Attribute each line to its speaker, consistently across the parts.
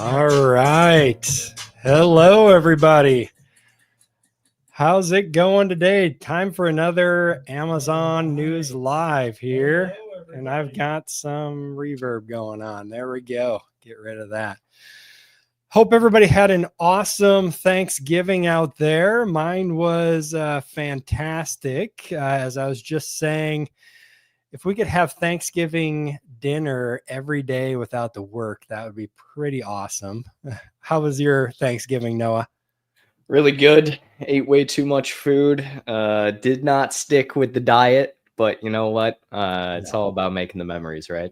Speaker 1: All right. Hello, everybody. How's it going today? Time for another Amazon News Live here. And I've got some reverb going on. There we go. Get rid of that. Hope everybody had an awesome Thanksgiving out there. Mine was fantastic. As I was just saying, if we could have Thanksgiving dinner every day without the work, that would be pretty awesome. How was your Thanksgiving, Noah?
Speaker 2: Really good. Ate way too much food. Did not stick with the diet, but you know what? It's all about making the memories, right?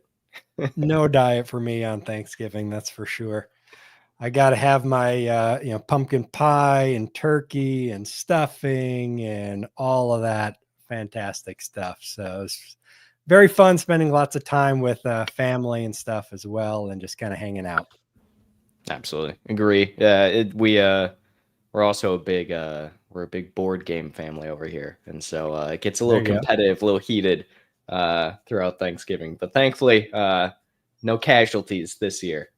Speaker 1: No diet for me on Thanksgiving, that's for sure. I got to have my pumpkin pie and turkey and stuffing and all of that fantastic stuff. So it's very fun spending lots of time with family and stuff as well, and just kind of hanging out.
Speaker 2: Absolutely agree. Yeah, we're also we're a big board game family over here, and so it gets a little competitive, a little heated throughout Thanksgiving. But thankfully, no casualties this year.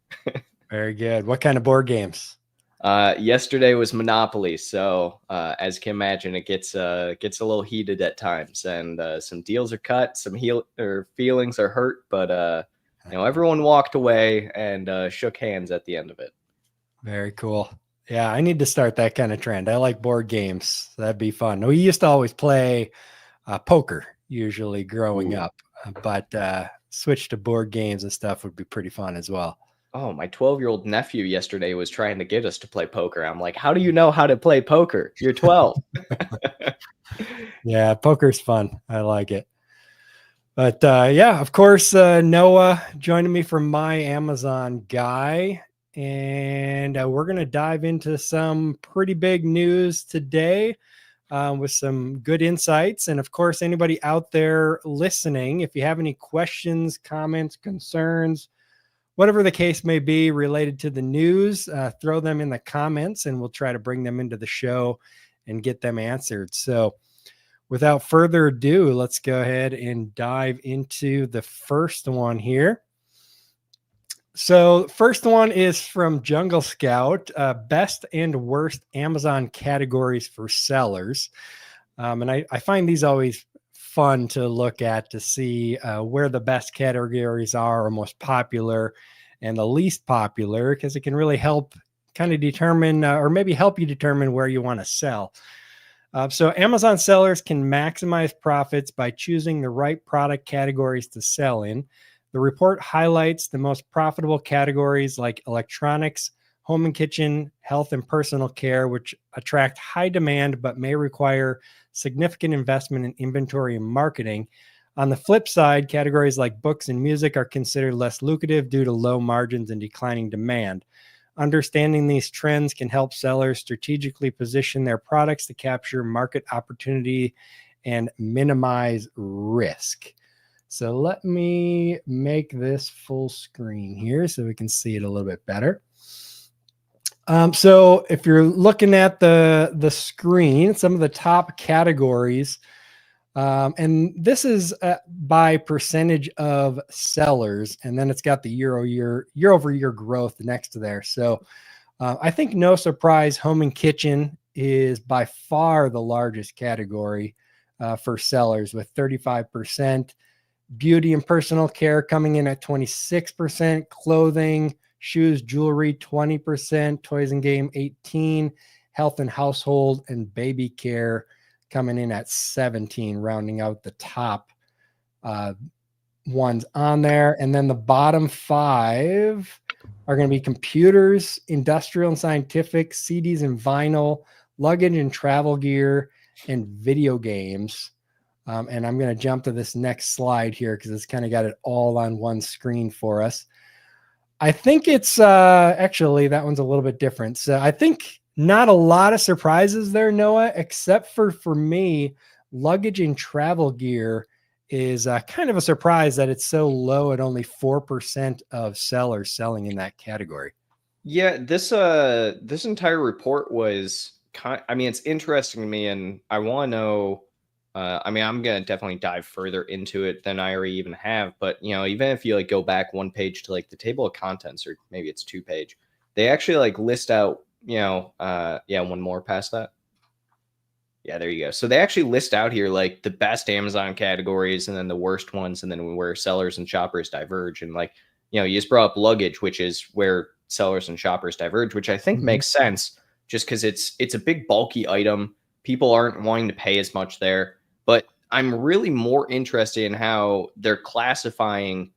Speaker 1: Very good. What kind of board games?
Speaker 2: Yesterday was Monopoly, so as you can imagine, it gets a little heated at times, and some deals are cut, some feelings are hurt, but everyone walked away and shook hands at the end of it.
Speaker 1: Very cool. Yeah, I need to start that kind of trend. I like board games. So that'd be fun. We used to always play poker, usually growing up, but switch to board games and stuff would be pretty fun as well.
Speaker 2: Oh, my 12-year-old nephew yesterday was trying to get us to play poker. I'm like, how do you know how to play poker? You're 12.
Speaker 1: Yeah, poker's fun. I like it. But yeah, of course, Noah joining me from my Amazon guy. And we're going to dive into some pretty big news today with some good insights. And of course, anybody out there listening, if you have any questions, comments, concerns, whatever the case may be related to the news, throw them in the comments and we'll try to bring them into the show and get them answered. So without further ado, let's go ahead and dive into the first one here. So first one is from Jungle Scout, best and worst Amazon categories for sellers. And I find these always fun to look at to see where the best categories are or most popular and the least popular, because it can really help kind of determine or maybe help you determine where you want to sell. So Amazon sellers can maximize profits by choosing the right product categories to sell in. The report highlights the most profitable categories like electronics, home and kitchen, health and personal care, which attract high demand but may require significant investment in inventory and marketing. On the flip side, categories like books and music are considered less lucrative due to low margins and declining demand. Understanding these trends can help sellers strategically position their products to capture market opportunity and minimize risk. So let me make this full screen here so we can see it a little bit better. So if you're looking at the screen, some of the top categories, and this is by percentage of sellers, and then it's got the year-over-year growth next to there. So I think no surprise, home and kitchen is by far the largest category for sellers with 35%. Beauty and personal care coming in at 26%, clothing, shoes, jewelry, 20%, toys and game, 18%, health and household and baby care coming in at 17%, rounding out the top ones on there. And then the bottom 5 are going to be computers, industrial and scientific, CDs and vinyl, luggage and travel gear, and video games. And I'm going to jump to this next slide here because it's kind of got it all on one screen for us. I think it's actually that one's a little bit different. So I think not a lot of surprises there, Noah, except for me, luggage and travel gear is kind of a surprise that it's so low at only 4% of sellers selling in that category.
Speaker 2: Yeah, this entire report was it's interesting to me, and I want to know. I'm gonna definitely dive further into it than I already even have. But even if you go back one page to the table of contents, or maybe it's 2 page, they actually like list out, yeah, one more past that. Yeah, there you go. So they actually list out here like the best Amazon categories and then the worst ones, and then where sellers and shoppers diverge. And like, you just brought up luggage, which is where sellers and shoppers diverge, which I think
Speaker 1: Mm-hmm.
Speaker 2: makes sense just because it's a big bulky item. People aren't wanting to pay as much there. But I'm really more interested in how they're classifying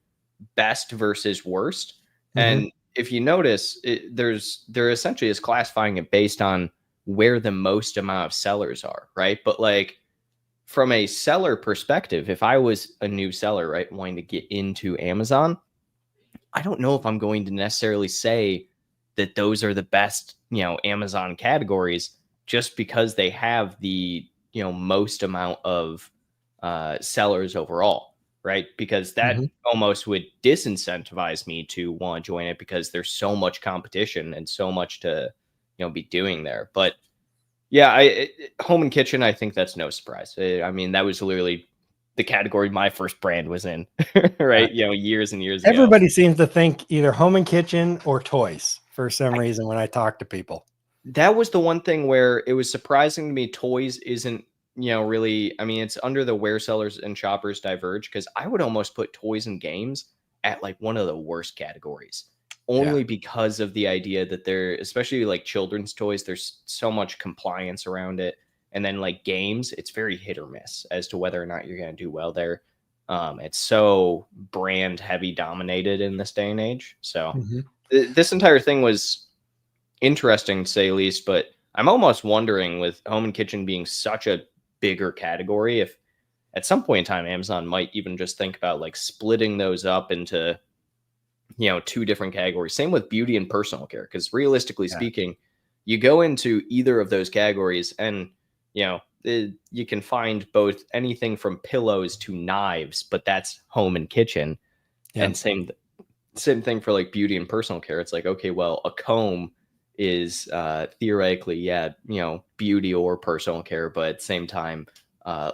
Speaker 2: best versus worst.
Speaker 1: Mm-hmm.
Speaker 2: And if you notice, they're essentially is classifying it based on where the most amount of sellers are, right? But like from a seller perspective, if I was a new seller, right, wanting to get into Amazon, I don't know if I'm going to necessarily say that those are the best, Amazon categories just because they have the, most amount of sellers overall, right? Because that
Speaker 1: Mm-hmm.
Speaker 2: almost would disincentivize me to want to join it because there's so much competition and so much to, be doing there. But yeah, home and kitchen, I think that's no surprise. I mean, that was literally the category my first brand was in,
Speaker 1: Yeah.
Speaker 2: right? Years and years ago.
Speaker 1: Everybody seems to think either home and kitchen or toys for some reason when I talk to people.
Speaker 2: That was the one thing where it was surprising to me toys isn't, really, I mean, it's under the where sellers and shoppers diverge because I would almost put toys and games at like one of the worst categories
Speaker 1: Yeah.
Speaker 2: only because of the idea that they're especially like children's toys, there's so much compliance around it. And then like games, it's very hit or miss as to whether or not you're going to do well there. It's so brand heavy dominated in this day and age. So
Speaker 1: Mm-hmm.
Speaker 2: this entire thing was interesting to say least, but I'm almost wondering with home and kitchen being such a bigger category, if at some point in time Amazon might even just think about like splitting those up into, two different categories. Same with beauty and personal care, because realistically
Speaker 1: Yeah.
Speaker 2: speaking, you go into either of those categories and, you can find both anything from pillows to knives, but that's home and kitchen.
Speaker 1: Yeah.
Speaker 2: And same thing for like beauty and personal care. It's like, okay, well, a comb is theoretically, yeah, beauty or personal care, but at the same time,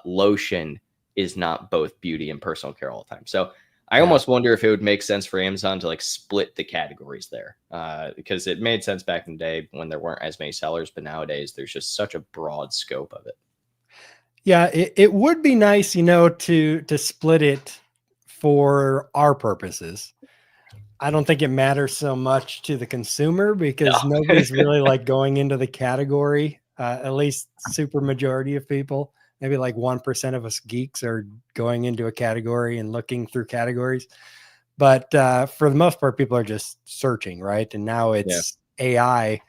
Speaker 2: lotion is not both beauty and personal care all the time. So I
Speaker 1: Yeah.
Speaker 2: almost wonder if it would make sense for Amazon to like split the categories there, because it made sense back in the day when there weren't as many sellers, but nowadays there's just such a broad scope of it.
Speaker 1: Yeah, it would be nice, to split it for our purposes. I don't think it matters so much to the consumer
Speaker 2: No.
Speaker 1: because nobody's really like going into the category. At least super majority of people, maybe like 1% of us geeks are going into a category and looking through categories. But for the most part, people are just searching, right? And now
Speaker 2: Yeah.
Speaker 1: it's AI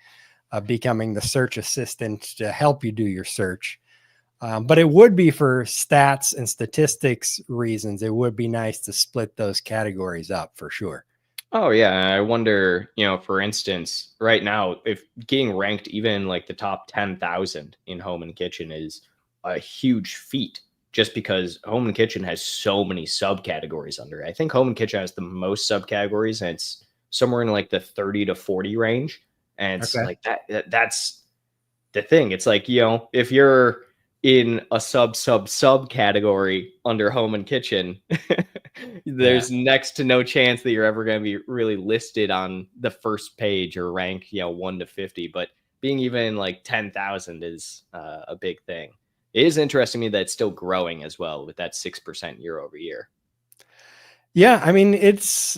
Speaker 1: becoming the search assistant to help you do your search. But it would be for stats and statistics reasons. It would be nice to split those categories up for sure.
Speaker 2: Oh yeah, I wonder, for instance, right now, if getting ranked even like the top 10,000 in home and kitchen is a huge feat, just because home and kitchen has so many subcategories under it. I think home and kitchen has the most subcategories, and it's somewhere in like the 30 to 40 range. And it's
Speaker 1: Okay.
Speaker 2: like that's the thing. It's like, if you're in a sub category under home and kitchen,
Speaker 1: Yeah.
Speaker 2: there's next to no chance that you're ever going to be really listed on the first page or rank, 1 to 50. But being even like 10,000 is a big thing. It is interesting to me that it's still growing as well with that 6% year over year.
Speaker 1: Yeah. I mean, it's,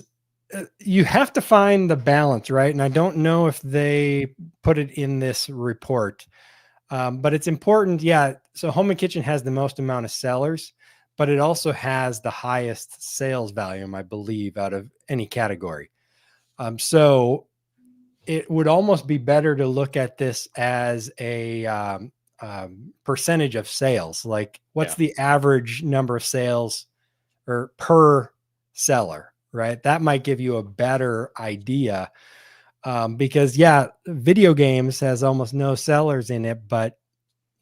Speaker 1: you have to find the balance, right? And I don't know if they put it in this report, but it's important. Yeah. So home and kitchen has the most amount of sellers, but it also has the highest sales volume, I believe, out of any category. So it would almost be better to look at this as a percentage of sales. Like, what's
Speaker 2: Yeah.
Speaker 1: the average number of sales or per seller, right? That might give you a better idea. Because, yeah, video games has almost no sellers in it, but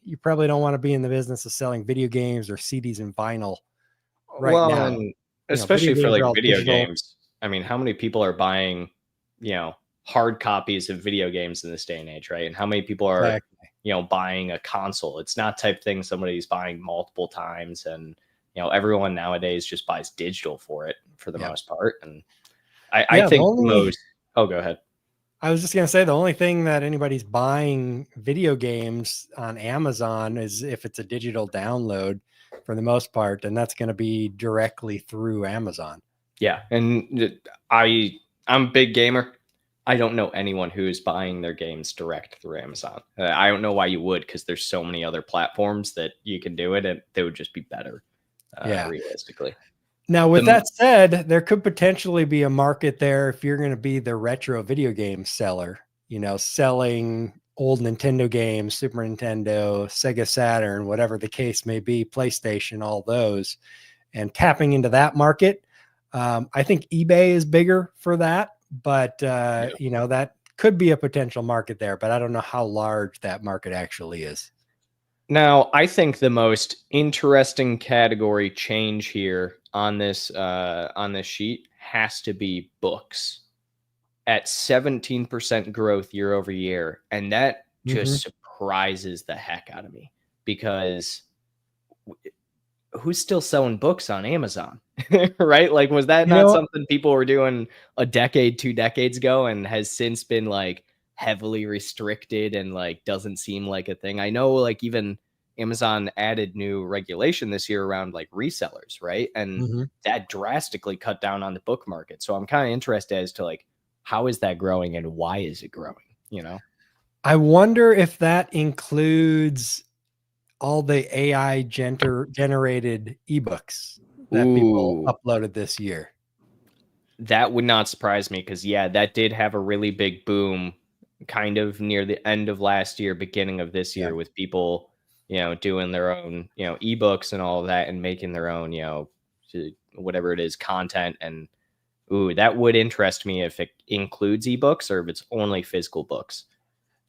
Speaker 1: you probably don't want to be in the business of selling video games or CDs and vinyl right
Speaker 2: Well,
Speaker 1: now.
Speaker 2: and
Speaker 1: Video
Speaker 2: especially for
Speaker 1: games are
Speaker 2: like
Speaker 1: all
Speaker 2: video
Speaker 1: digital.
Speaker 2: games, I mean, how many people are buying, hard copies of video games in this day and age, right? And how many people are,
Speaker 1: Exactly.
Speaker 2: buying a console? It's not type thing somebody's buying multiple times, and everyone nowadays just buys digital for it for the
Speaker 1: Yeah.
Speaker 2: most part. And I
Speaker 1: Yeah. The
Speaker 2: think
Speaker 1: only
Speaker 2: most. Oh, go ahead.
Speaker 1: I was just going to say the only thing that anybody's buying video games on Amazon is if it's a digital download for the most part, and that's going to be directly through Amazon.
Speaker 2: Yeah, and I'm a big gamer. I don't know anyone who's buying their games direct through Amazon. I don't know why you would, because there's so many other platforms that you can do it, and they would just be better,
Speaker 1: Yeah.
Speaker 2: realistically.
Speaker 1: Now, with that said, there could potentially be a market there if you're going to be the retro video game seller, selling old Nintendo games, Super Nintendo, Sega Saturn, whatever the case may be, PlayStation, all those, and tapping into that market. I think eBay is bigger for that, but that could be a potential market there, but I don't know how large that market actually is.
Speaker 2: Now, I think the most interesting category change here on this sheet has to be books at 17% growth year over year, and that just surprises the heck out of me, because who's still selling books on Amazon? Right? Like, was that not something people were doing a decade, 2 decades ago, and has since been like heavily restricted and like doesn't seem like a thing? I know, like, even Amazon added new regulation this year around like resellers, right? And that drastically cut down on the book market. So I'm kind of interested as to like, how is that growing and why is it growing?
Speaker 1: I wonder if that includes all the AI generated ebooks that people uploaded this year.
Speaker 2: That would not surprise me, because yeah, that did have a really big boom kind of near the end of last year, beginning of this year, with people, doing their own, ebooks and all of that, and making their own, whatever it is, content. And that would interest me if it includes ebooks or if it's only physical books.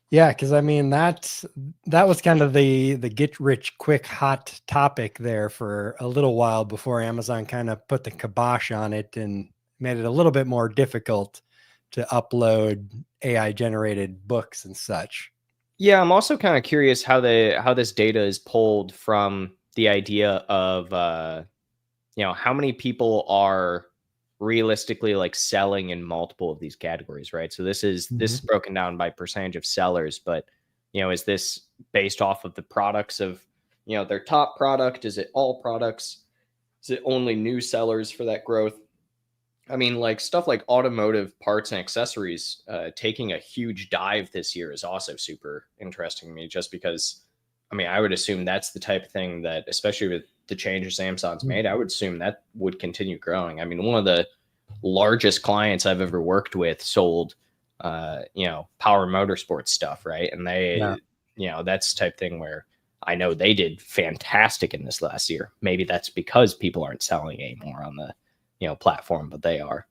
Speaker 1: Yeah, because I mean that was kind of the get rich quick hot topic there for a little while before Amazon kind of put the kibosh on it and made it a little bit more difficult to upload AI generated books and such.
Speaker 2: Yeah, I'm also kind of curious how this data is pulled from the idea of how many people are realistically like selling in multiple of these categories, right? So this is broken down by percentage of sellers, but is this based off of the products of their top product? Is it all products? Is it only new sellers for that growth? I mean, like stuff like automotive parts and accessories taking a huge dive this year is also super interesting to me, just because, I mean, I would assume that's the type of thing that, especially with the changes Amazon's made, I would assume that would continue growing. I mean, one of the largest clients I've ever worked with sold, power motorsports stuff, right? And they, that's the type of thing where I know they did fantastic in this last year. Maybe that's because people aren't selling anymore on the platform, but they are.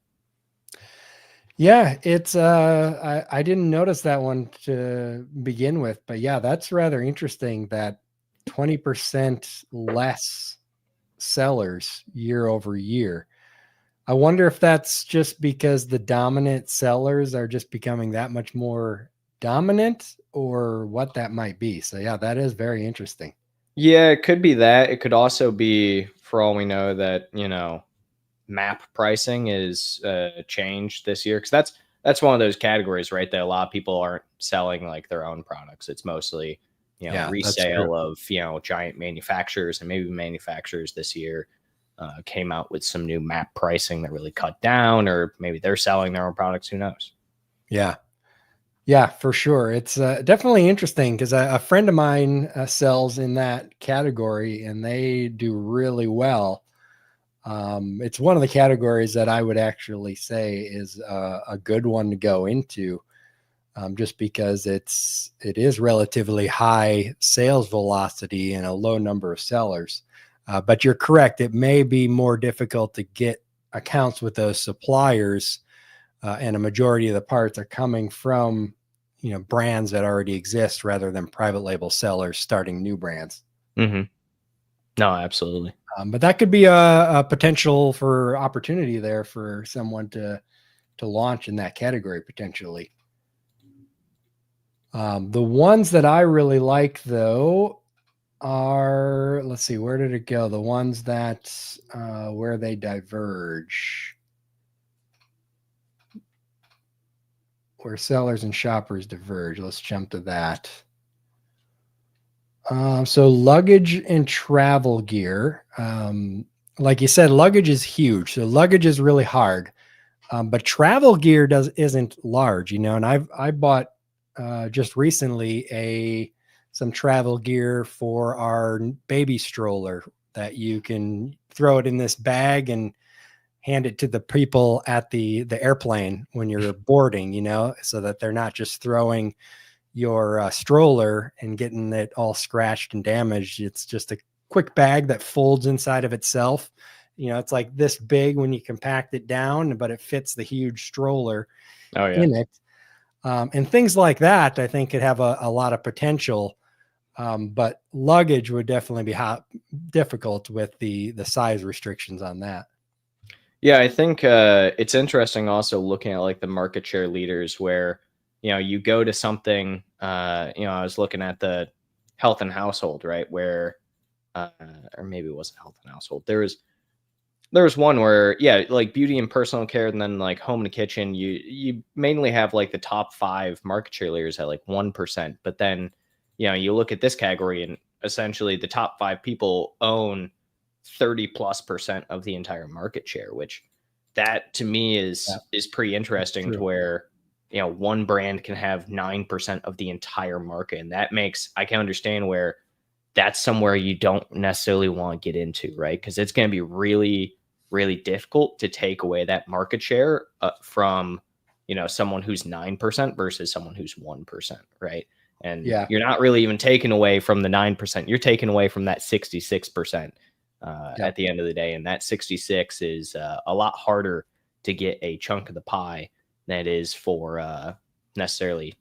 Speaker 1: Yeah, it's I didn't notice that one to begin with, but yeah, that's rather interesting that 20% less sellers year over year. I wonder if that's just because the dominant sellers are just becoming that much more dominant, or what that might be. So yeah, that is very interesting.
Speaker 2: Yeah, it could be that. It could also be, for all we know, that map pricing is changed this year, because that's one of those categories, right, that a lot of people aren't selling like their own products. It's mostly resale of giant manufacturers, and maybe manufacturers this year came out with some new map pricing that really cut down, or maybe they're selling their own products. Who knows?
Speaker 1: Yeah, for sure. It's definitely interesting because a friend of mine sells in that category and they do really well. It's one of the categories that I would actually say is a good one to go into, just because it is relatively high sales velocity and a low number of sellers. But you're correct; it may be more difficult to get accounts with those suppliers, and a majority of the parts are coming from brands that already exist rather than private label sellers starting new brands.
Speaker 2: No, absolutely.
Speaker 1: But that could be a potential for opportunity there for someone to launch in that category potentially. The ones that I really like though are, let's see, where did it go? The ones that where they diverge. where sellers and shoppers diverge. Let's jump to that. So luggage and travel gear. Like you said, luggage is huge. So luggage is really hard. But travel gear isn't large, and I bought just recently some travel gear for our baby stroller that you can throw it in this bag and hand it to the people at the airplane when you're boarding, so that they're not just throwing your stroller and getting it all scratched and damaged. It's just a quick bag that folds inside of itself. It's like this big when you compact it down, but it fits the huge stroller in it. And things like that, I think, could have a lot of potential. But luggage would definitely be difficult with the size restrictions on that.
Speaker 2: Yeah, I think it's interesting also looking at like the market share leaders where, you go to something, I was looking at the health and household, right? Where, or maybe it wasn't health and household. There was one where, yeah, like beauty and personal care, and then like home and kitchen, you mainly have like the top 5 market share leaders at like 1%. But then, you look at this category and essentially the top 5 people own 30+% of the entire market share, which that to me is pretty interesting, to where, one brand can have 9% of the entire market. And I can understand where that's somewhere you don't necessarily want to get into, right? Because it's going to be really, really difficult to take away that market share from, someone who's 9% versus someone who's 1%, right? And you're not really even taking away from the 9%. You're taking away from that 66% at the end of the day. And that 66 is a lot harder to get a chunk of the pie than it is for necessarily,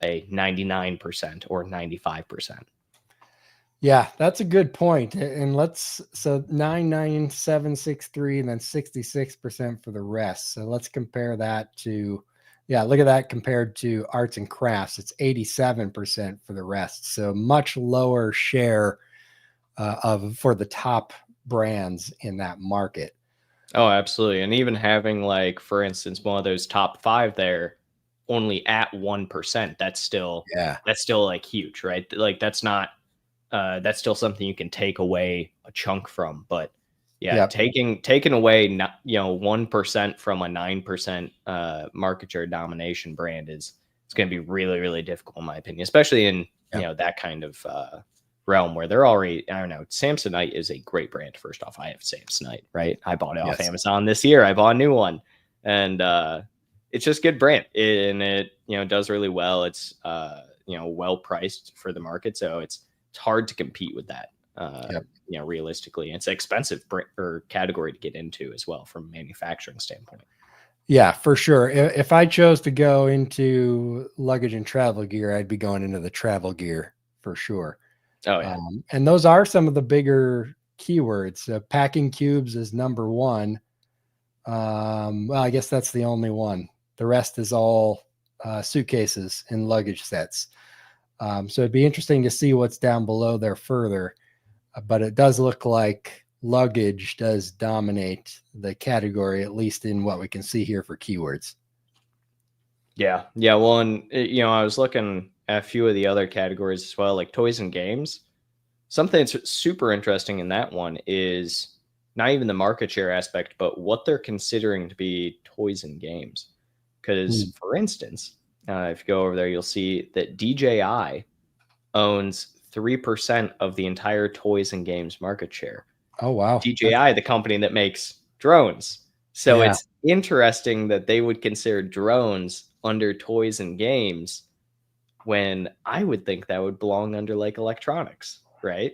Speaker 2: a 99% or 95%.
Speaker 1: Yeah, that's a good point. And so 99763 and then 66% for the rest. So let's compare that to, look at that compared to arts and crafts. It's 87% for the rest. So much lower share for the top brands in that market.
Speaker 2: Oh, absolutely. And even having, like, for instance, one of those top 5 there only at 1%, that's still like huge, right? Like that's not, that's still something you can take away a chunk from. But taking away 1% from a 9% market share domination brand it's going to be really, really difficult in my opinion, especially in that kind of realm where they're already, I don't know. Samsonite is a great brand. First off, I have Samsonite, right? I bought it off Amazon this year. I bought a new one, and it's just good brand, and it does really well. It's well priced for the market, so it's hard to compete with that. Realistically, it's an expensive or category to get into as well from a manufacturing standpoint.
Speaker 1: Yeah, for sure. If I chose to go into luggage and travel gear, I'd be going into the travel gear for sure.
Speaker 2: Oh yeah.
Speaker 1: And those are some of the bigger keywords. Packing cubes is number 1. Well, I guess that's the only one. The rest is all suitcases and luggage sets. So it'd be interesting to see what's down below there further. But it does look like luggage does dominate the category, at least in what we can see here for keywords.
Speaker 2: Yeah. Well, and I was looking at a few of the other categories as well, like toys and games. Something that's super interesting in that one is not even the market share aspect, but what they're considering to be toys and games. Because, for instance, if you go over there, you'll see that DJI owns 3% of the entire toys and games market share.
Speaker 1: Oh, wow.
Speaker 2: DJI, the company that makes drones. So it's interesting that they would consider drones under toys and games when I would think that would belong under like electronics, right?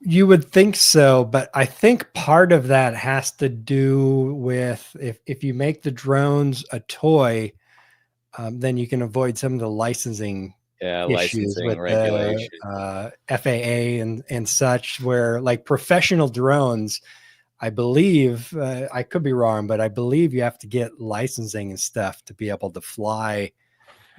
Speaker 1: You would think so, but I think part of that has to do with if you make the drones a toy, then you can avoid some of the licensing issues
Speaker 2: Licensing
Speaker 1: with
Speaker 2: regulation.
Speaker 1: the FAA and such, where like professional drones, I believe, I could be wrong, but I believe you have to get licensing and stuff to be able to fly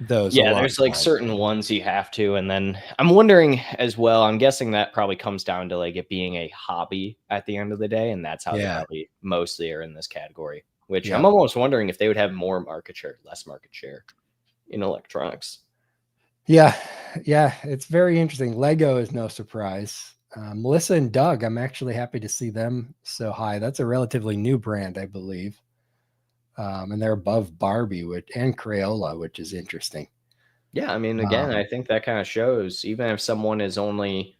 Speaker 1: those.
Speaker 2: Yeah, there's like certain ones you have to. And then I'm wondering as well, I'm guessing that probably comes down to like it being a hobby at the end of the day. And that's how they probably mostly are in this category, which I'm almost wondering if they would have more market share, less market share. in electronics.
Speaker 1: Yeah, it's very interesting. Lego is no surprise. Melissa and Doug, I'm actually happy to see them so high. That's a relatively new brand, I believe. And they're above Barbie and Crayola, which is interesting.
Speaker 2: Yeah, I mean, again, I think that kind of shows, even if someone is only,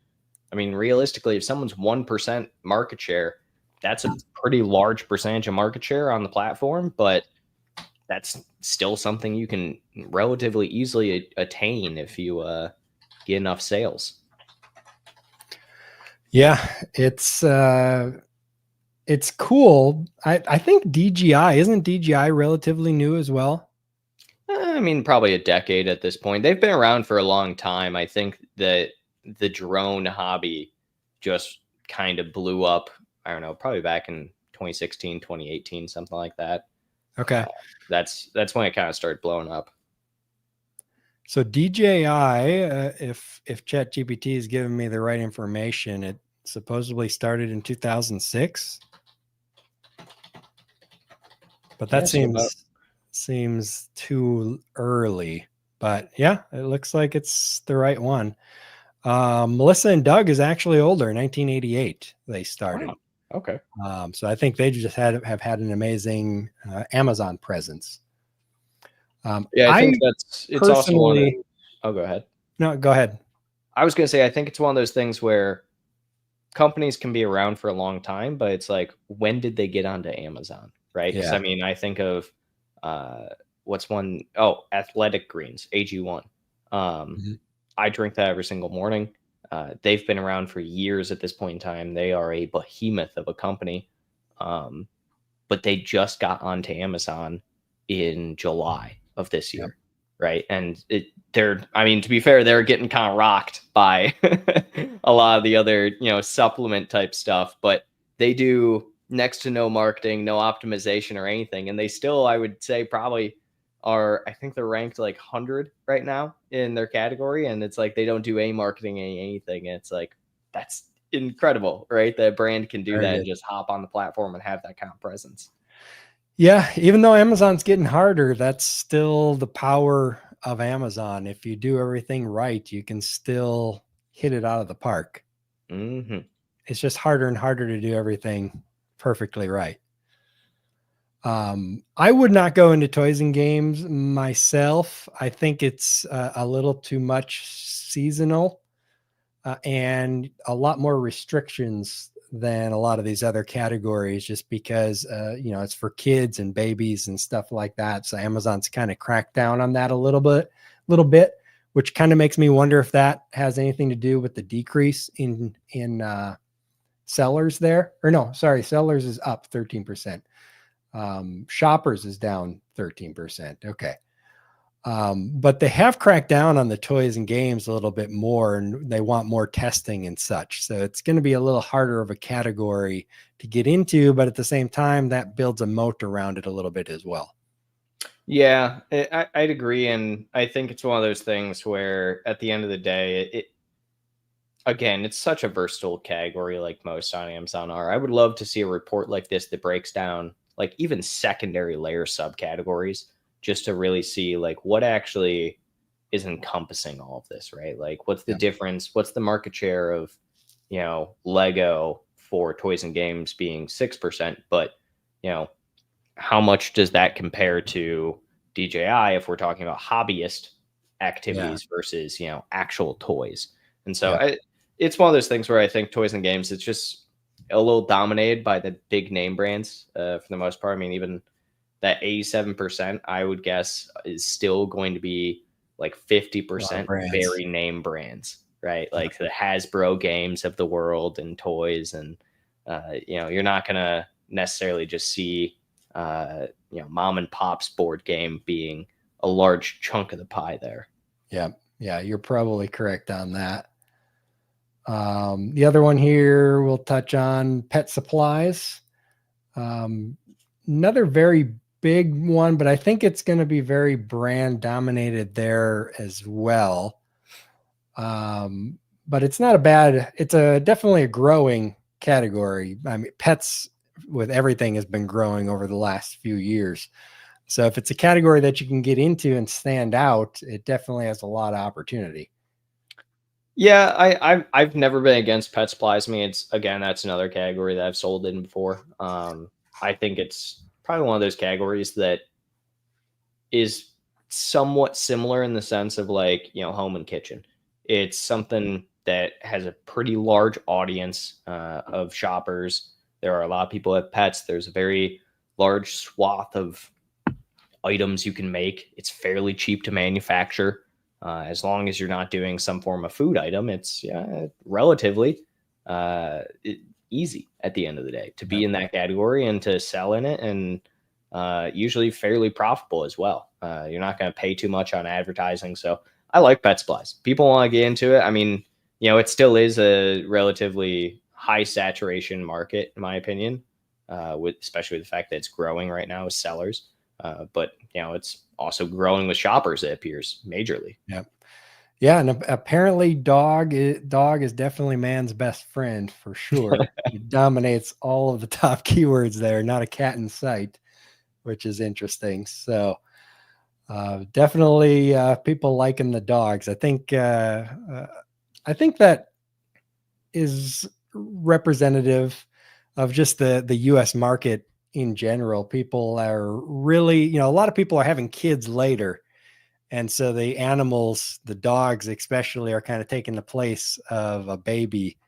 Speaker 2: I mean, realistically, if someone's 1% market share, that's a pretty large percentage of market share on the platform, but that's still something you can relatively easily attain if you get enough sales.
Speaker 1: Yeah, it's cool. I think isn't DJI relatively new as well?
Speaker 2: I mean, probably a decade at this point. They've been around for a long time. I think that the drone hobby just kind of blew up. I don't know, probably back in 2016, 2018, something like that.
Speaker 1: Okay.
Speaker 2: That's when it kind of started blowing up.
Speaker 1: So DJI, if ChatGPT is giving me the right information, it supposedly started in 2006. But that seems too early. But yeah, it looks like it's the right one. Melissa and Doug is actually older. 1988 they started.
Speaker 2: Wow. Okay.
Speaker 1: So I think they just have had an amazing Amazon presence.
Speaker 2: Yeah, I think it's also one of. Oh, go ahead.
Speaker 1: No, go ahead.
Speaker 2: I was going to say, I think it's one of those things where companies can be around for a long time, but it's like, when did they get onto Amazon? Right. Because I mean, I think of what's one? Oh, Athletic Greens, AG1. I drink that every single morning. They've been around for years at this point in time. They are a behemoth of a company. But they just got onto Amazon in July of this year. Right. And I mean, to be fair, they're getting kind of rocked by a lot of the other, supplement type stuff, but they do next to no marketing, no optimization or anything. And they still, I would say, probably I think they're ranked like 100 right now in their category. And it's like, they don't do any marketing, anything. And it's like, that's incredible, right? That brand can do that and just hop on the platform and have that kind of presence.
Speaker 1: Yeah, even though Amazon's getting harder, that's still the power of Amazon. If you do everything right, you can still hit it out of the park.
Speaker 2: Mm-hmm.
Speaker 1: It's just harder and harder to do everything perfectly right. I would not go into toys and games myself. I think it's a little too much seasonal and a lot more restrictions than a lot of these other categories, just because it's for kids and babies and stuff like that. So Amazon's kind of cracked down on that a little bit, which kind of makes me wonder if that has anything to do with the decrease in sellers there. Or no, sorry, sellers is up 13%. Shoppers is down 13%. Okay. But they have cracked down on the toys and games a little bit more, and they want more testing and such. So it's going to be a little harder of a category to get into, but at the same time, that builds a moat around it a little bit as well.
Speaker 2: Yeah, I'd agree. And I think it's one of those things where at the end of the day, again, it's such a versatile category, like most on Amazon are. I would love to see a report like this that breaks down like even secondary layer subcategories, just to really see like what actually is encompassing all of this, right? Like, what's the difference? What's the market share of, Lego for toys and games being 6%, but how much does that compare to DJI if we're talking about hobbyist activities versus actual toys? And so it's one of those things where I think toys and games, it's just a little dominated by the big name brands for the most part. I mean, even that 87%, I would guess, is still going to be like 50% very name brands, right? Like the Hasbro games of the world and toys. And, you're not going to necessarily just see, mom and pop's board game being a large chunk of the pie there.
Speaker 1: Yeah. Yeah. You're probably correct on that. The other one here we'll touch on pet supplies. Another very big one, but I think it's going to be very brand dominated there as well. But it's not it's definitely a growing category. I mean, pets with everything has been growing over the last few years. So if it's a category that you can get into and stand out, it definitely has a lot of opportunity.
Speaker 2: Yeah, I've never been against pet supplies. I mean, it's again, that's another category that I've sold in before. I think it's probably one of those categories that is somewhat similar in the sense of like, home and kitchen. It's something that has a pretty large audience of shoppers. There are a lot of people that have pets. There's a very large swath of items you can make. It's fairly cheap to manufacture. As long as you're not doing some form of food item, it's relatively easy at the end of the day to be in that category and to sell in it, and usually fairly profitable as well. You're not going to pay too much on advertising. So I like pet supplies. People want to get into it. I mean, it still is a relatively high saturation market, in my opinion, with especially the fact that it's growing right now with sellers. But it's also growing with shoppers, it appears, majorly.
Speaker 1: Yeah, and apparently dog is definitely man's best friend for sure. It dominates all of the top keywords there, not a cat in sight, which is interesting. So definitely people liking the dogs. I think that is representative of just the US market in general. People are really, a lot of people are having kids later. And so the animals, the dogs especially, are kind of taking the place of a baby.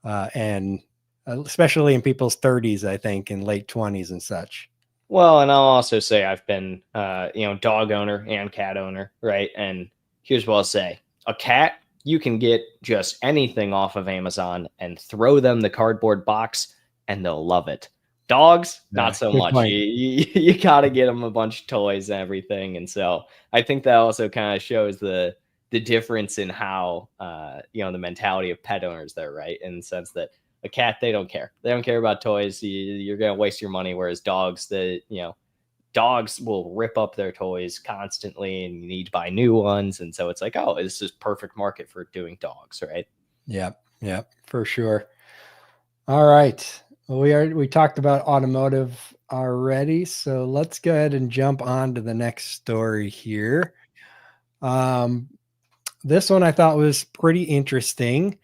Speaker 1: And especially in people's 30s, I think, in late 20s and such.
Speaker 2: Well, and I'll also say I've been, dog owner and cat owner, right? And here's what I'll say: a cat, you can get just anything off of Amazon and throw them the cardboard box, and they'll love it. Dogs, not so
Speaker 1: Good
Speaker 2: much.
Speaker 1: point.
Speaker 2: You got to get them a bunch of toys and everything, and so I think that also kind of shows the difference in how the mentality of pet owners there, right? In the sense that a cat, they don't care. They don't care about toys. You're going to waste your money. Whereas dogs, dogs will rip up their toys constantly and you need to buy new ones. And so it's like, oh, this is perfect market for doing dogs, right?
Speaker 1: Yeah, yeah, for sure. All right. Well, we talked about automotive already, so let's go ahead and jump on to the next story here. Um, this one I thought was pretty interesting.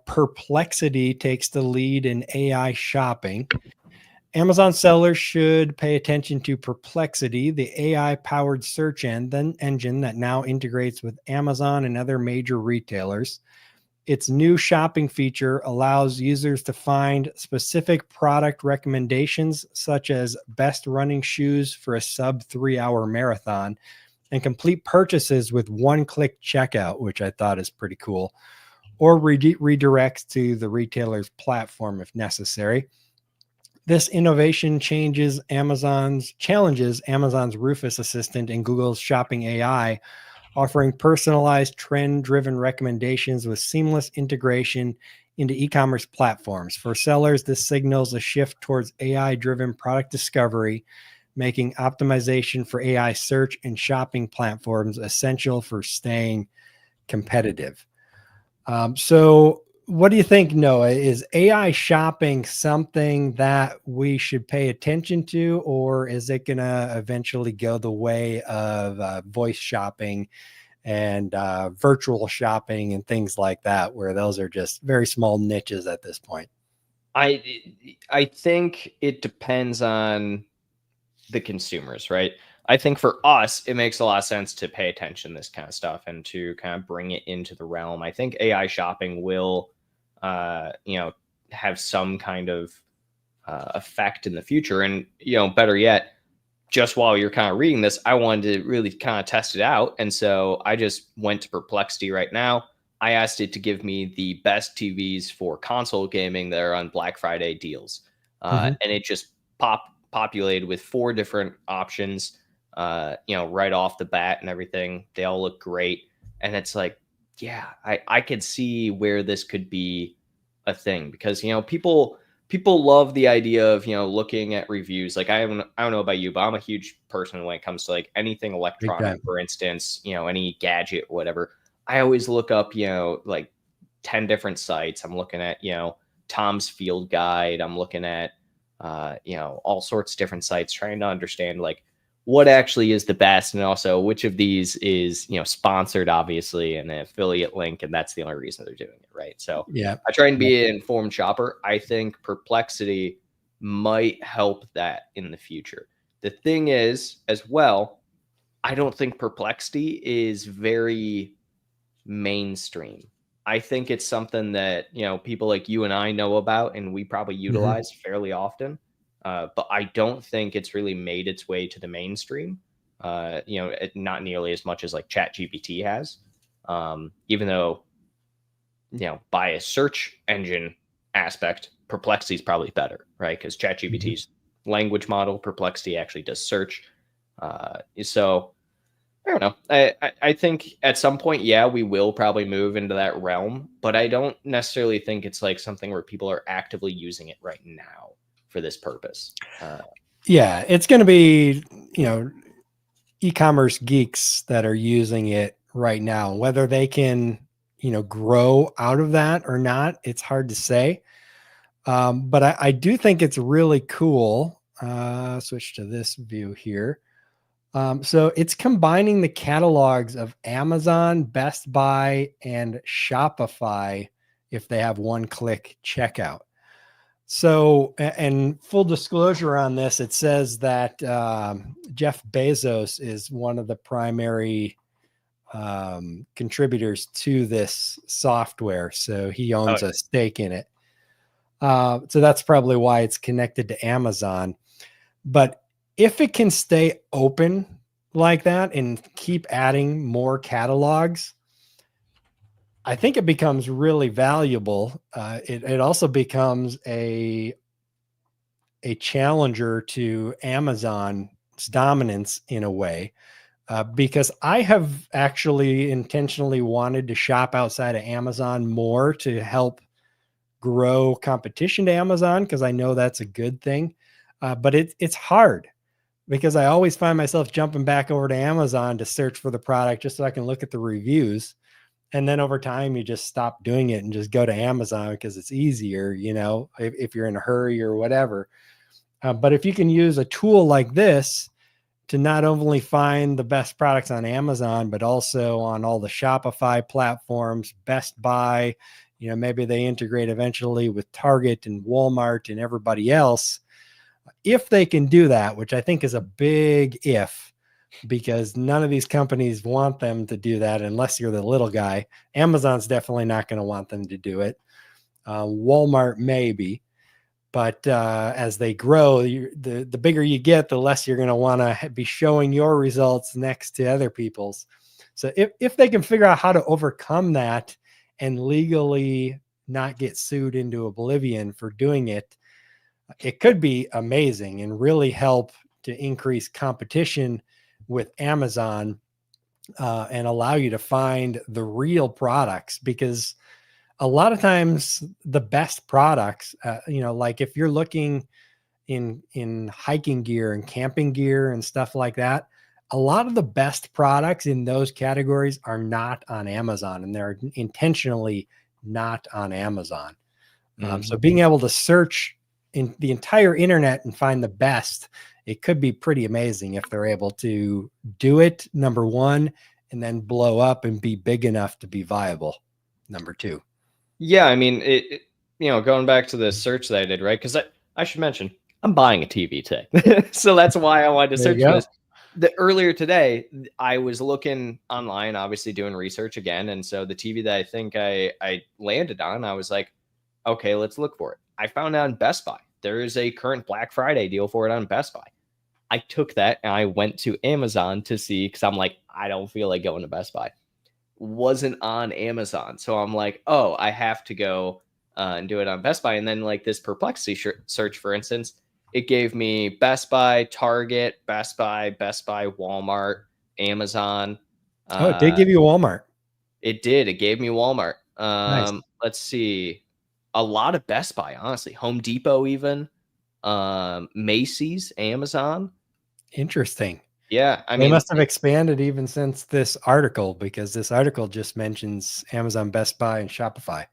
Speaker 1: Perplexity takes the lead in AI shopping. Amazon sellers should pay attention to Perplexity, the AI powered search engine that now integrates with Amazon and other major retailers. Its new shopping feature allows users to find specific product recommendations, such as best running shoes for a sub 3 hour marathon, and complete purchases with one click checkout, which I thought is pretty cool, or redirects to the retailer's platform if necessary. This innovation challenges Amazon's Rufus Assistant and Google's Shopping AI, offering personalized trend-driven recommendations with seamless integration into e-commerce platforms. For sellers, this signals a shift towards AI-driven product discovery, making optimization for AI search and shopping platforms essential for staying competitive. So what do you think, Noah? Is AI shopping something that we should pay attention to, or is it going to eventually go the way of voice shopping and virtual shopping and things like that, where those are just very small niches at this point?
Speaker 2: I think it depends on the consumers, right? I think for us, it makes a lot of sense to pay attention to this kind of stuff and to kind of bring it into the realm. I think AI shopping will, have some kind of effect in the future. And, better yet, just while you're kind of reading this, I wanted to really kind of test it out. And so I just went to Perplexity right now. I asked it to give me the best TVs for console gaming that are on Black Friday deals.
Speaker 1: Mhm.
Speaker 2: And it just populated with 4 different options, right off the bat and everything. They all look great. And it's like, yeah, I could see where this could be a thing because, people love the idea of looking at reviews. Like I don't know about you, but I'm a huge person when it comes to like anything
Speaker 1: Big
Speaker 2: electronic,
Speaker 1: time.
Speaker 2: for instance, any gadget or whatever. I always look up like 10 different sites. I'm looking at Tom's Field Guide. I'm looking at all sorts of different sites trying to understand like what actually is the best, and also which of these is, sponsored, obviously, and an affiliate link, and that's the only reason they're doing it, right? So
Speaker 1: Yeah.
Speaker 2: I try and be an informed shopper. I think Perplexity might help that in the future. The thing is, as well, I don't think Perplexity is very mainstream. I think it's something that, people like you and I know about and we probably
Speaker 1: Mhm.
Speaker 2: utilize fairly often. But I don't think it's really made its way to the mainstream. Not nearly as much as like ChatGPT has. Even though, by a search engine aspect, Perplexity is probably better, right? Because
Speaker 1: Mhm.
Speaker 2: ChatGPT's language model, Perplexity actually does search. So I don't know. I think at some point, yeah, we will probably move into that realm, but I don't necessarily think it's like something where people are actively using it right now for this purpose.
Speaker 1: Yeah, it's going to be, you know, e-commerce geeks that are using it right now. Whether they can, grow out of that or not, it's hard to say. But I do think it's really cool. Switch to this view here. So it's combining the catalogs of Amazon, Best Buy, and Shopify if they have one-click checkout. So, and full disclosure on this, it says that Jeff Bezos is one of the primary contributors to this software. So he
Speaker 2: Oh,
Speaker 1: owns a stake in it. So that's probably why it's connected to Amazon. But if it can stay open like that and keep adding more catalogs, I think it becomes really valuable. It also becomes a challenger to Amazon's dominance in a way, because I have actually intentionally wanted to shop outside of Amazon more to help grow competition to Amazon because I know that's a good thing. But it's hard because I always find myself jumping back over to Amazon to search for the product just so I can look at the reviews. And then over time, you just stop doing it and just go to Amazon because it's easier, if you're in a hurry or whatever. But if you can use a tool like this to not only find the best products on Amazon, but also on all the Shopify platforms, Best Buy, maybe they integrate eventually with Target and Walmart and everybody else. If they can do that, which I think is a big if, because none of these companies want them to do that unless you're the little guy. Amazon's definitely not going to want them to do it. Walmart maybe, but as they grow, the bigger you get, the less you're going to want to be showing your results next to other people's. So if they can figure out how to overcome that and legally not get sued into oblivion for doing it, it could be amazing and really help to increase competition with Amazon, and allow you to find the real products, because a lot of times the best products, like if you're looking in hiking gear and camping gear and stuff like that, a lot of the best products in those categories are not on Amazon, and they're intentionally not on Amazon. So
Speaker 2: mhm.
Speaker 1: being able to search in the entire internet and find the best, it could be pretty amazing if they're able to do it, number one, and then blow up and be big enough to be viable, number two.
Speaker 2: Yeah, I mean, going back to the search that I did, right? Because I should mention, I'm buying a TV today. So that's why I wanted to
Speaker 1: There you
Speaker 2: search for
Speaker 1: go.
Speaker 2: this. Earlier today, I was looking online, obviously doing research again. And so the TV that I think I landed on, I was like, okay, let's look for it. I found out in Best Buy. There is a current Black Friday deal for it on Best Buy. I took that and I went to Amazon to see, because I'm like, I don't feel like going to Best Buy. Wasn't on Amazon. So I'm like, oh, I have to go and do it on Best Buy. And then, like, this Perplexity search, for instance, it gave me Best Buy, Target, Best Buy, Walmart, Amazon.
Speaker 1: Oh, it did
Speaker 2: Uh,
Speaker 1: give you Walmart.
Speaker 2: it did. It gave me Walmart.
Speaker 1: Nice.
Speaker 2: Let's see. A lot of Best Buy, honestly. Home Depot, even. Macy's, Amazon.
Speaker 1: Interesting.
Speaker 2: Yeah. I
Speaker 1: They
Speaker 2: mean,
Speaker 1: must have expanded even since this article, because this article just mentions Amazon, Best Buy, and Shopify.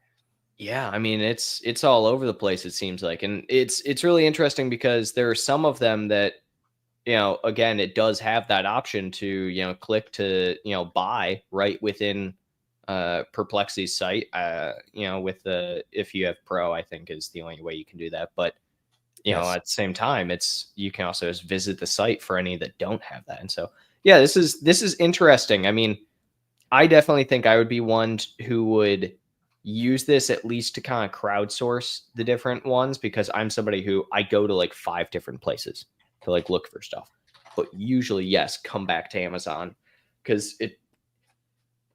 Speaker 2: yeah, I mean, it's all over the place, it seems like. And it's really interesting because there are some of them that again, it does have that option to, click to, buy right within Perplexity's site. With if you have Pro, I think is the only way you can do that. But
Speaker 1: Yes.
Speaker 2: at the same time, you can also just visit the site for any that don't have that. And so, yeah, this is interesting. I mean, I definitely think I would be one who would use this at least to kind of crowdsource the different ones, because I'm somebody who I go to like 5 different places to like look for stuff. But usually, yes, come back to Amazon, because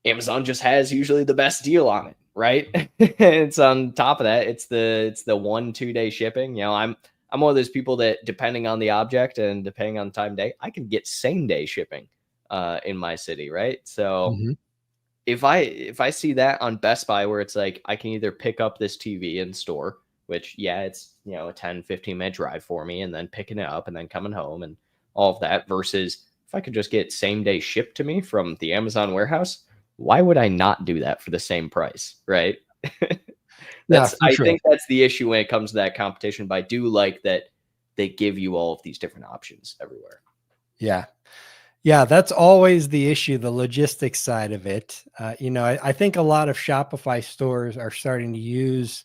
Speaker 2: Amazon just has usually the best deal on it, right? It's on top of that, it's the 1-2 day shipping. I'm one of those people that, depending on the object and depending on the time of day, I can get same day shipping in my city, right? So
Speaker 1: Mm-hmm.
Speaker 2: if I see that on Best Buy, where it's like I can either pick up this TV in store, which, yeah, it's a 10-15 minute drive for me, and then picking it up and then coming home and all of that, versus if I could just get same day shipped to me from the Amazon warehouse, why would I not do that for the same price, right?
Speaker 1: Yeah, for
Speaker 2: I
Speaker 1: sure.
Speaker 2: think that's the issue when it comes to that competition, but I do like that they give you all of these different options everywhere.
Speaker 1: Yeah. Yeah, that's always the issue, the logistics side of it. I think a lot of Shopify stores are starting to use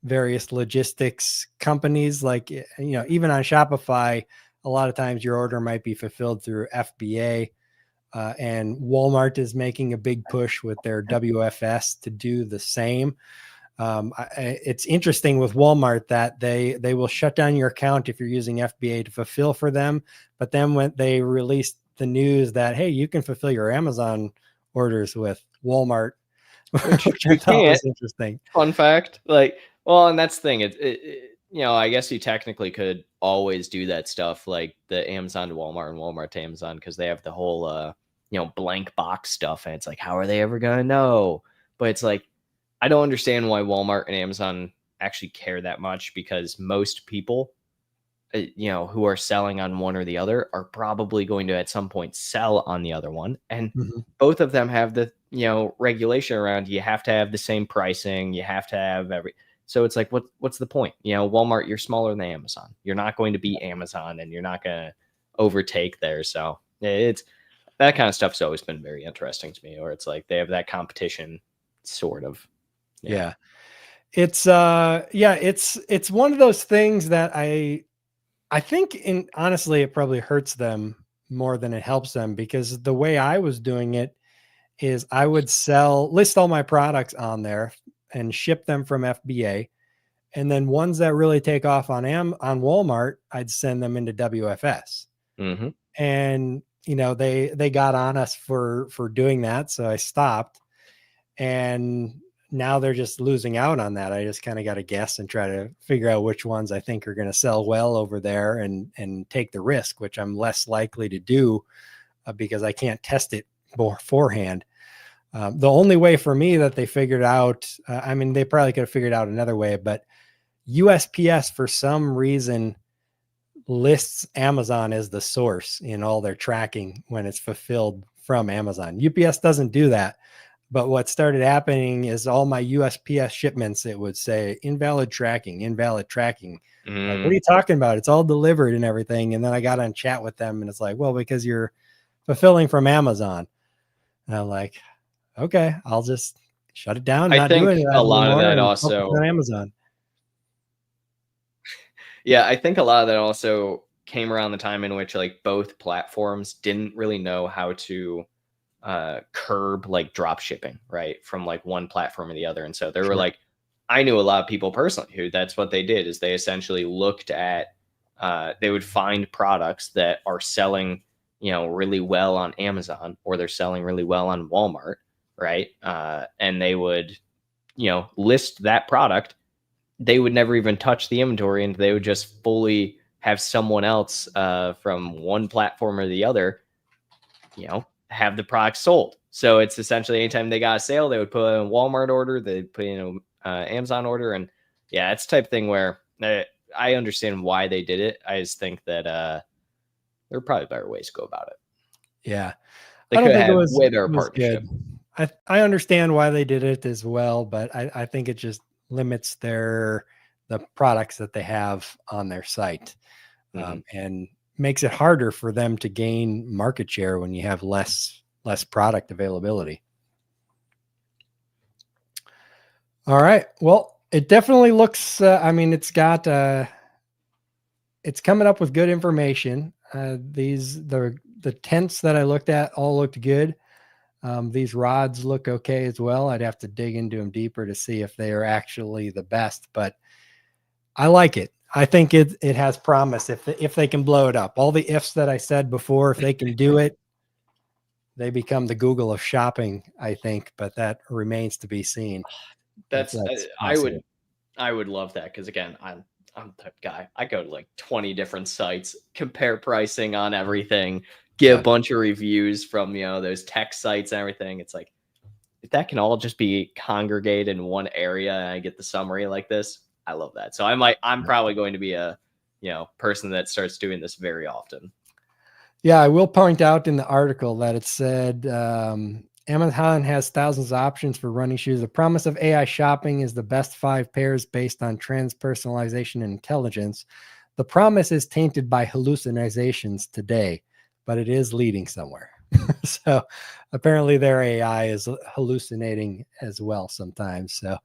Speaker 1: various logistics companies. Like, even on Shopify, a lot of times your order might be fulfilled through FBA. And Walmart is making a big push with their WFS to do the same. It's interesting with Walmart that they will shut down your account if you're using FBA to fulfill for them. But then when they released the news that, hey, you can fulfill your Amazon orders with Walmart,
Speaker 2: Which
Speaker 1: which I
Speaker 2: you
Speaker 1: thought
Speaker 2: can't.
Speaker 1: was interesting.
Speaker 2: Fun fact. Like, well, and that's the thing. I guess you technically could always do that stuff, like the Amazon to Walmart and Walmart to Amazon, because they have the whole, blank box stuff. And it's like, how are they ever going to know? But it's like, I don't understand why Walmart and Amazon actually care that much, because most people, who are selling on one or the other, are probably going to at some point sell on the other one. And
Speaker 1: Mhm.
Speaker 2: both of them have the, regulation around, you have to have the same pricing, you have to have so it's like, what's the point? Walmart, you're smaller than Amazon. You're not going to be Amazon, and you're not going to overtake there. So it's that kind of stuff's always been very interesting to me, or it's like they have that competition sort of.
Speaker 1: Yeah. It's one of those things that I think honestly, it probably hurts them more than it helps them, because the way I was doing it is I would list all my products on there and ship them from FBA. And then ones that really take off on Walmart, I'd send them into WFS.
Speaker 2: Mm-hmm.
Speaker 1: And, they got on us for doing that. So I stopped, and now they're just losing out on that. I just kind of got to guess and try to figure out which ones I think are going to sell well over there, and take the risk, which I'm less likely to do because I can't test it beforehand. The only way for me that they figured out, I mean, they probably could have figured out another way, but USPS for some reason lists Amazon as the source in all their tracking when it's fulfilled from Amazon. UPS doesn't do that. But what started happening is all my USPS shipments, it would say invalid tracking, invalid tracking. Like, what are you talking about? It's all delivered and everything. And then I got on chat with them, and it's like, well, because you're fulfilling from Amazon. And I'm like, okay, I'll just shut it down,
Speaker 2: I
Speaker 1: not do
Speaker 2: think
Speaker 1: any of
Speaker 2: a
Speaker 1: that
Speaker 2: lot of
Speaker 1: anymore,
Speaker 2: that
Speaker 1: and focus on
Speaker 2: also,
Speaker 1: Amazon.
Speaker 2: yeah, I think a lot of that also came around the time in which, like, both platforms didn't really know how to curb like drop shipping, right, from like one platform or the other. And so they were
Speaker 1: Sure.
Speaker 2: like, I knew a lot of people personally who that's what they did, is they essentially looked at they would find products that are selling, really well on Amazon, or they're selling really well on Walmart, right? And they would, list that product. They would never even touch the inventory, and they would just fully have someone else from one platform or the other, have the product sold. So it's essentially anytime they got a sale, they would put in a Walmart order, they put in an Amazon order. And yeah, it's the type of thing where I understand why they did it. I just think that there are probably better ways to go about it.
Speaker 1: Yeah.
Speaker 2: They
Speaker 1: I don't
Speaker 2: could
Speaker 1: think
Speaker 2: have
Speaker 1: it
Speaker 2: had
Speaker 1: was
Speaker 2: way
Speaker 1: it
Speaker 2: better
Speaker 1: was
Speaker 2: partnership.
Speaker 1: good. I understand why they did it as well, but I think it just limits the products that they have on their site.
Speaker 2: Mm-hmm.
Speaker 1: And makes it harder for them to gain market share when you have less product availability. All right. Well, it definitely looks, it's got, it's coming up with good information. The tents that I looked at all looked good. These rods look okay as well. I'd have to dig into them deeper to see if they are actually the best, but I like it. I think it has promise if they can blow it up. All the ifs that I said before, if they can do it, they become the Google of shopping, I think, but that remains to be seen.
Speaker 2: That's
Speaker 1: possible.
Speaker 2: I would love that, because again, I'm the type of guy. I go to like 20 different sites, compare pricing on everything, get a bunch of reviews from those tech sites and everything. It's like, if that can all just be congregated in one area and I get the summary like this, I love that. So I'm probably going to be a person that starts doing this very often.
Speaker 1: Yeah, I will point out in the article that it said Amazon has thousands of options for running shoes. The promise of AI shopping is the best 5 pairs based on transpersonalization and intelligence. The promise is tainted by hallucinations today, but it is leading somewhere. So apparently their AI is hallucinating as well sometimes. So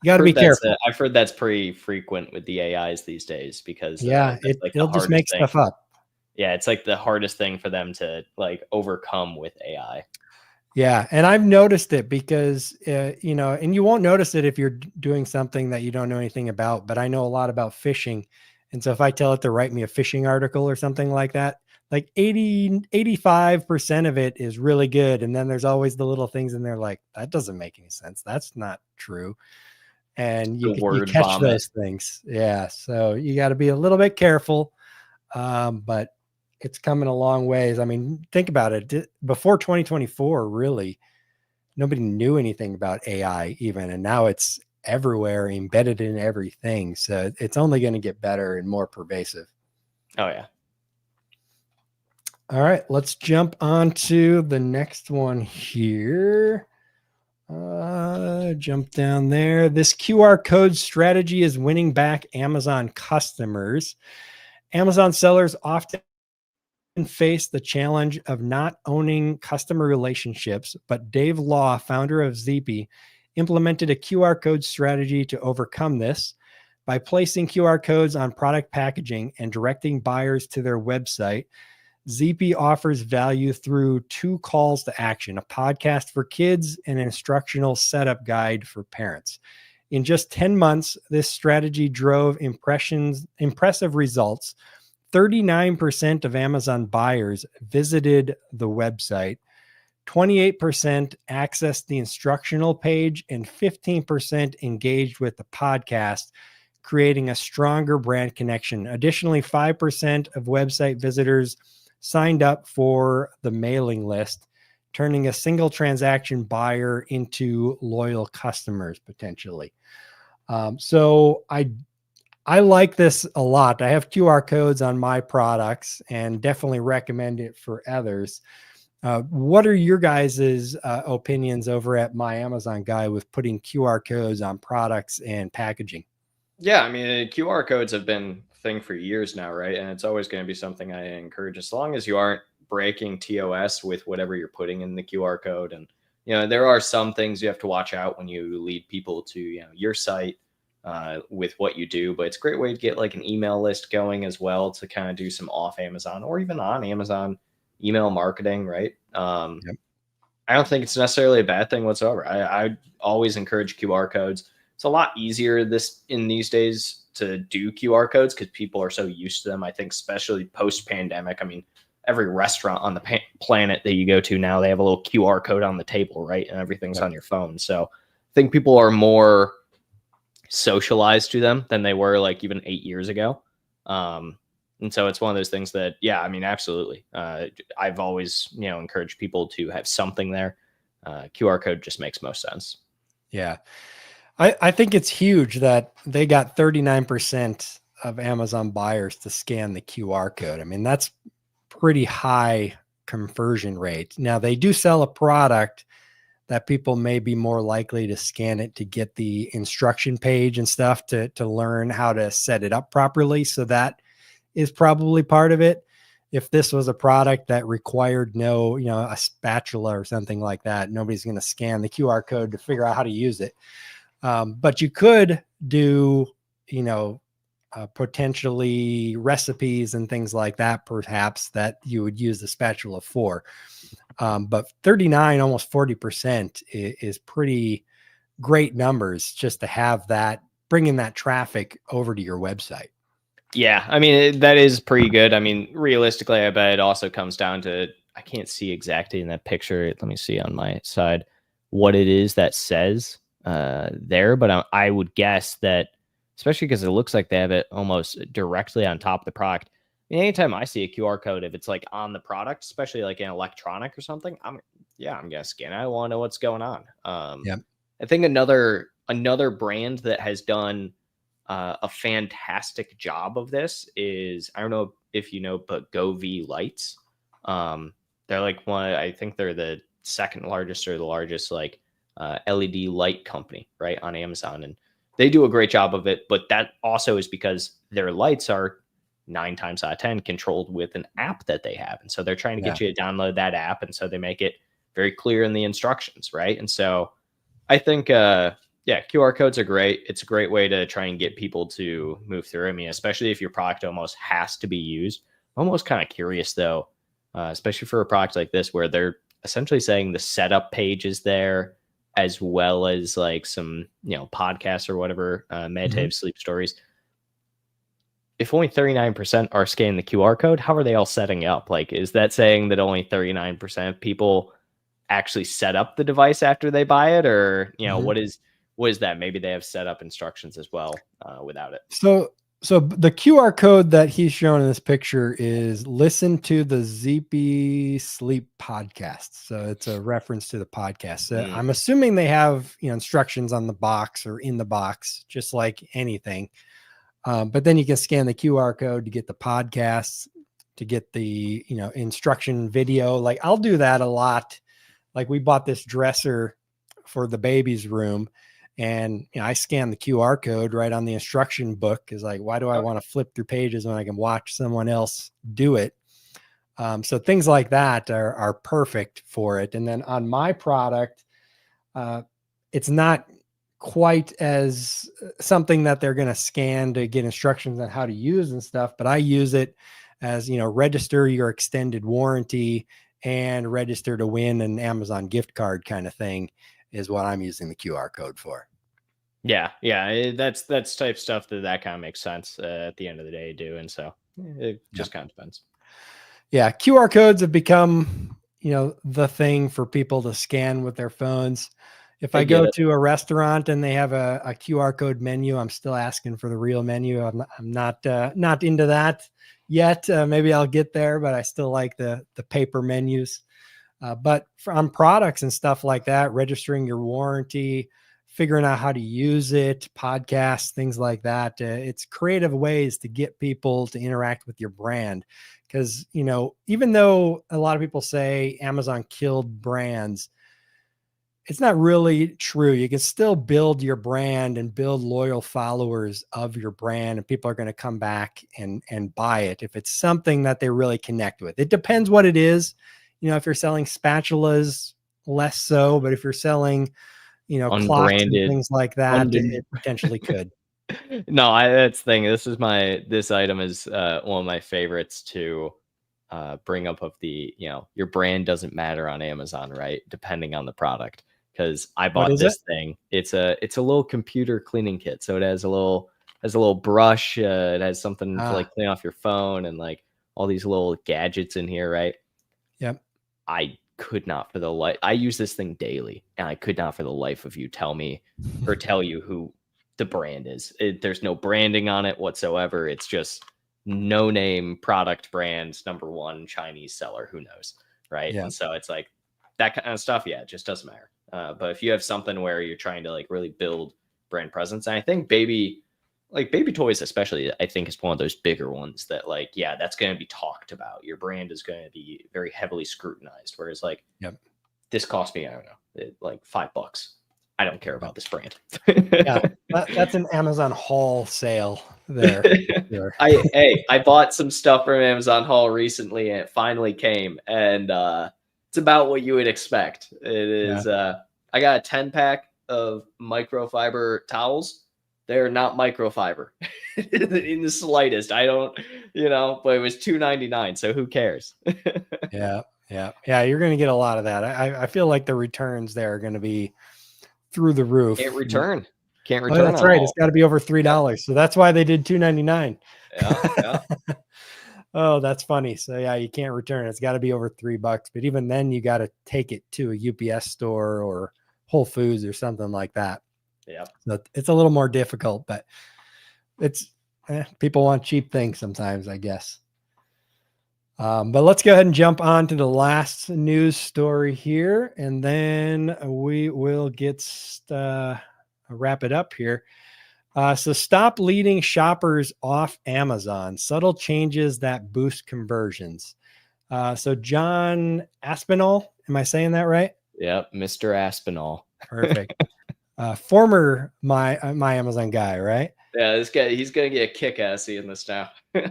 Speaker 1: you got to be careful.
Speaker 2: I've heard that's pretty frequent with the AIs these days, because
Speaker 1: yeah, it'll just make stuff up.
Speaker 2: Yeah, it's like the hardest thing for them to like overcome with AI.
Speaker 1: Yeah, and I've noticed it because and you won't notice it if you're doing something that you don't know anything about, but I know a lot about fishing. And so if I tell it to write me a fishing article or something like that, like 85% of it is really good, and then there's always the little things in there like that doesn't make any sense. That's not true. And you catch those things. Yeah, so you got to be a little bit careful. But it's coming a long ways. I mean, think about it. Before 2024, really, nobody knew anything about AI even, and now it's everywhere, embedded in everything. So it's only going to get better and more pervasive.
Speaker 2: Oh, yeah.
Speaker 1: All right, let's jump on to the next one here. Jump down there. This QR code strategy is winning back Amazon customers. Amazon sellers often face the challenge of not owning customer relationships, but Dave Law, founder of Zeepy, implemented a QR code strategy to overcome this by placing QR codes on product packaging and directing buyers to their website. Zeepy offers value through 2 calls to action: a podcast for kids and an instructional setup guide for parents. In just 10 months, this strategy drove impressive results. 39% of Amazon buyers visited the website, 28% accessed the instructional page, and 15% engaged with the podcast, creating a stronger brand connection. Additionally, 5% of website visitors signed up for the mailing list, turning a single transaction buyer into loyal customers potentially. So I like this a lot. I have QR codes on my products and definitely recommend it for others. What are your guys' opinions over at My Amazon Guy with putting QR codes on products and packaging?
Speaker 2: Yeah, I mean, QR codes have been a thing for years now, right? And it's always going to be something I encourage, as long as you aren't breaking TOS with whatever you're putting in the QR code. And there are some things you have to watch out when you lead people to your site with what you do, but it's a great way to get like an email list going as well, to kind of do some off Amazon or even on Amazon email marketing, right?
Speaker 1: Yep.
Speaker 2: I don't think it's necessarily a bad thing whatsoever. I always encourage QR codes. It's a lot easier these days to do QR codes because people are so used to them. I think especially post pandemic. I mean, every restaurant on the planet that you go to now, they have a little QR code on the table, right? And everything's on your phone. So I think people are more socialized to them than they were like even 8 years ago. And so it's one of those things that, yeah, I mean, absolutely. I've always, encouraged people to have something there. QR code just makes most sense.
Speaker 1: Yeah. I think it's huge that they got 39% of Amazon buyers to scan the QR code. I mean, that's pretty high conversion rate. Now, they do sell a product that people may be more likely to scan it to get the instruction page and stuff to learn how to set it up properly. So that is probably part of it. if this was a product that required no, a spatula or something like that, nobody's going to scan the QR code to figure out how to use it. But you could do, potentially recipes and things like that, perhaps, that you would use the spatula for. But 39, almost 40% is pretty great numbers just to have that, bringing that traffic over to your website.
Speaker 2: Yeah, I mean, that is pretty good. I mean, realistically, I bet it also comes down to, I can't see exactly in that picture. Let me see on my side what it is that says there, but I would guess that, especially because it looks like they have it almost directly on top of the product. I mean, anytime I see a QR code, if it's like on the product, especially like an electronic or something, I'm gonna scan it. I want to know what's going on.
Speaker 1: Yep.
Speaker 2: I think another brand that has done a fantastic job of this is, I don't know if you know, but GoV Lights. They're like I think they're the second largest or the largest like LED light company, right, on Amazon, and they do a great job of it. But that also is because their lights are 9 times out of 10 controlled with an app that they have, and so they're trying to get you to download that app, and so they make it very clear in the instructions, right? And so I think QR codes are great. It's a great way to try and get people to move through. I mean, especially if your product almost has to be used. I'm almost kind of curious though, especially for a product like this, where they're essentially saying the setup page is there, as well as like some, podcasts or whatever, meditative sleep stories. If only 39% are scanning the QR code, how are they all setting up? Like, is that saying that only 39% of people actually set up the device after they buy it, or what is that? Maybe they have set up instructions as well without it.
Speaker 1: So the QR code that he's shown in this picture is listen to the ZP Sleep podcast. So it's a reference to the podcast. So I'm assuming they have instructions on the box or in the box, just like anything. But then you can scan the QR code to get the podcasts, to get the instruction video. Like I'll do that a lot. Like we bought this dresser for the baby's room, and I scan the QR code right on the instruction book. Is like, why do I want to flip through pages when I can watch someone else do it? So things like that are perfect for it. And then on my product, it's not quite as something that they're going to scan to get instructions on how to use and stuff, but I use it as, register your extended warranty and register to win an Amazon gift card kind of thing is what I'm using the QR code for.
Speaker 2: Yeah. That's type stuff that kind of makes sense at the end of the day, do. And so it just kind of depends.
Speaker 1: Yeah. QR codes have become, the thing for people to scan with their phones. If I go to a restaurant and they have a QR code menu, I'm still asking for the real menu. I'm not into that yet. Maybe I'll get there, but I still like the paper menus. But on products and stuff like that, registering your warranty, figuring out how to use it, podcasts, things like that. It's creative ways to get people to interact with your brand. Because, even though a lot of people say Amazon killed brands, it's not really true. You can still build your brand and build loyal followers of your brand, and people are going to come back and buy it if it's something that they really connect with. It depends what it is. If you're selling spatulas, less so, but if you're selling, clocks and things like that, it potentially could.
Speaker 2: No, that's the thing. This item is one of my favorites to bring up, of the, your brand doesn't matter on Amazon, right? Depending on the product. Because I bought this thing. It's a little computer cleaning kit. So it has a little brush. It has something to like clean off your phone, and like all these little gadgets in here, right?
Speaker 1: Yep.
Speaker 2: I could not for the life. I use this thing daily, and I could not for the life of you tell you who the brand is. There's no branding on it whatsoever. It's just no name product brands, #1 Chinese seller. Who knows, right?
Speaker 1: Yeah.
Speaker 2: And so it's like that kind of stuff. Yeah, it just doesn't matter. But if you have something where you're trying to like really build brand presence, and I think baby toys especially, I think is one of those bigger ones that like, yeah, that's going to be talked about. Your brand is going to be very heavily scrutinized. Whereas like, this cost me, I don't know, like $5. I don't care about this brand.
Speaker 1: Yeah, that's an Amazon haul sale. there. Sure.
Speaker 2: I bought some stuff from Amazon Haul recently, and it finally came, and it's about what you would expect. It is. I got a 10-pack of microfiber towels. They're not microfiber in the slightest. I don't, but it was $2.99, so who cares?
Speaker 1: Yeah. You're going to get a lot of that. I feel like the returns there are going to be through the roof.
Speaker 2: Can't return
Speaker 1: Oh, that's
Speaker 2: on
Speaker 1: right.
Speaker 2: all.
Speaker 1: It's got to be over $3. So that's why they did $2.99.
Speaker 2: Yeah.
Speaker 1: Oh, that's funny. So yeah, you can't return it. It's got to be over $3. But even then, you got to take it to a UPS store or Whole Foods or something like that.
Speaker 2: Yeah.
Speaker 1: So it's a little more difficult, but it's people want cheap things sometimes, I guess. But let's go ahead and jump on to the last news story here, and then we will wrap it up here. So stop leading shoppers off Amazon. Subtle changes that boost conversions. So John Aspinall, am I saying that right?
Speaker 2: Yep, Mr. Aspinall.
Speaker 1: Perfect. Former my Amazon guy, right?
Speaker 2: Yeah, this guy, he's gonna get kick-assy in this now.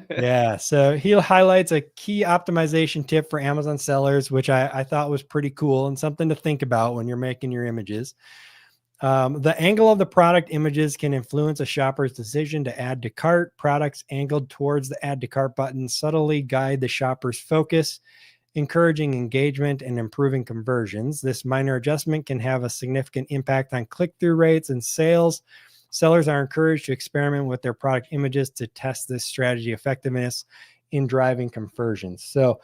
Speaker 1: Yeah. So he highlights a key optimization tip for Amazon sellers, which I thought was pretty cool and something to think about when you're making your images. The angle of the product images can influence a shopper's decision to add to cart. Products angled towards the add to cart button subtly guide the shopper's focus, encouraging engagement and improving conversions. This minor adjustment can have a significant impact on click-through rates and sales. Sellers are encouraged to experiment with their product images to test this strategy effectiveness in driving conversions. So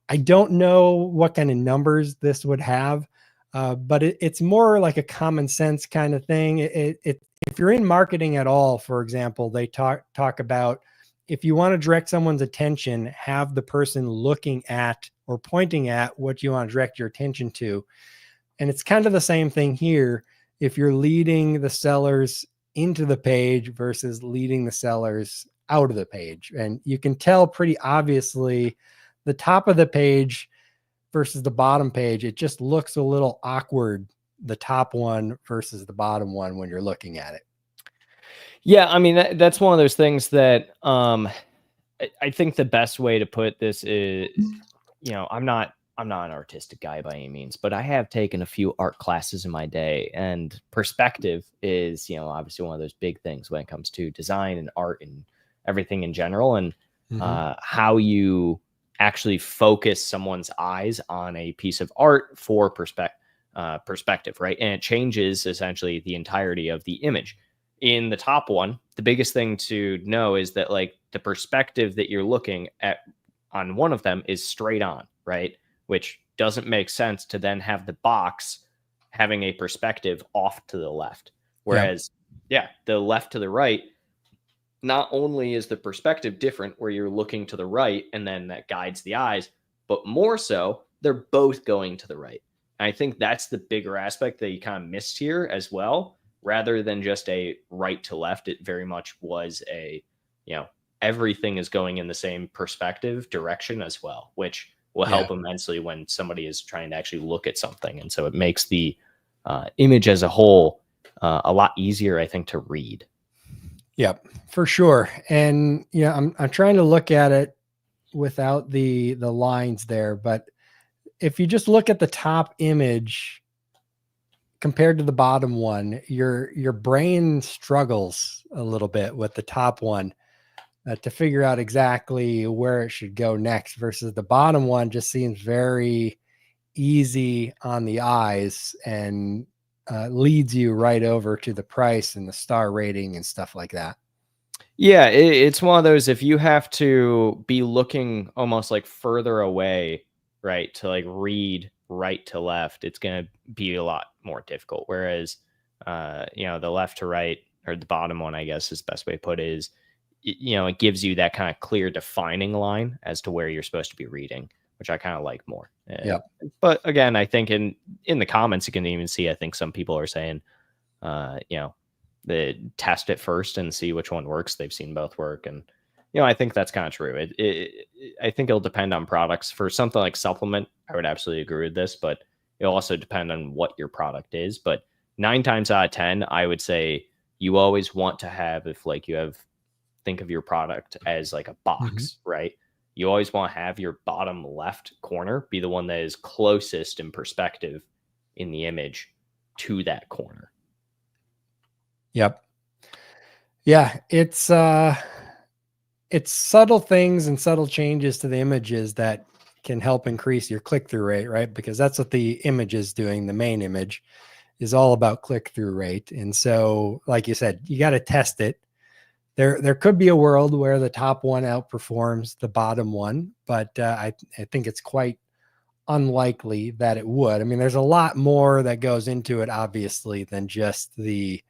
Speaker 1: I don't know what kind of numbers this would have, but it's more like a common sense kind of thing. If you're in marketing at all, for example, they talk about if you want to direct someone's attention, have the person looking at or pointing at what you want to direct your attention to. And it's kind of the same thing here. If you're leading the sellers into the page versus leading the sellers out of the page. And you can tell pretty obviously the top of the page versus the bottom page, it just looks a little awkward, the top one versus the bottom one when you're looking at it.
Speaker 2: Yeah, I mean, that's one of those things that I think the best way to put this is, I'm not an artistic guy by any means, but I have taken a few art classes in my day, and perspective is, obviously one of those big things when it comes to design and art and everything in general, and how you actually focus someone's eyes on a piece of art for perspective, right? And it changes essentially the entirety of the image. In the top one, the biggest thing to know is that like the perspective that you're looking at on one of them is straight on, right? Which doesn't make sense to then have the box having a perspective off to the left. Whereas, the left to the right, not only is the perspective different where you're looking to the right and then that guides the eyes, but more so, they're both going to the right. And I think that's the bigger aspect that you kind of missed here as well. Rather than just a right to left, it very much was a, everything is going in the same perspective direction as well, which will help immensely when somebody is trying to actually look at something. And so it makes the image as a whole a lot easier, I think, to read.
Speaker 1: Yep, for sure. And I'm trying to look at it without the lines there, but if you just look at the top image compared to the bottom one, your brain struggles a little bit with the top one to figure out exactly where it should go next, versus the bottom one just seems very easy on the eyes and leads you right over to the price and the star rating and stuff like that.
Speaker 2: Yeah, it's one of those, if you have to be looking almost like further away, right, to like read right to left, it's going to be a lot more difficult. Whereas, the left to right, or the bottom one, I guess is the best way to put it, is, it gives you that kind of clear defining line as to where you're supposed to be reading, which I kind of like more.
Speaker 1: Yeah.
Speaker 2: But again, I think in the comments, you can even see, I think some people are saying, they test it first and see which one works. They've seen both work. And, I think that's kind of true. I think it'll depend on products. For something like supplement, I would absolutely agree with this, but it'll also depend on what your product is. But 9 times out of 10, I would say you always want to have, if like you have think of your product as like a
Speaker 1: Mm-hmm.
Speaker 2: box, right? You always want to have your bottom left corner be the one that is closest in perspective in the image to that corner.
Speaker 1: Yep. Yeah, it's subtle things and subtle changes to the images that can help increase your click-through rate, right? Because that's what the image is doing. The main image is all about click-through rate. And so, like you said, you got to test it. There could be a world where the top one outperforms the bottom one, but I think it's quite unlikely that it would. I mean, there's a lot more that goes into it, obviously, than just the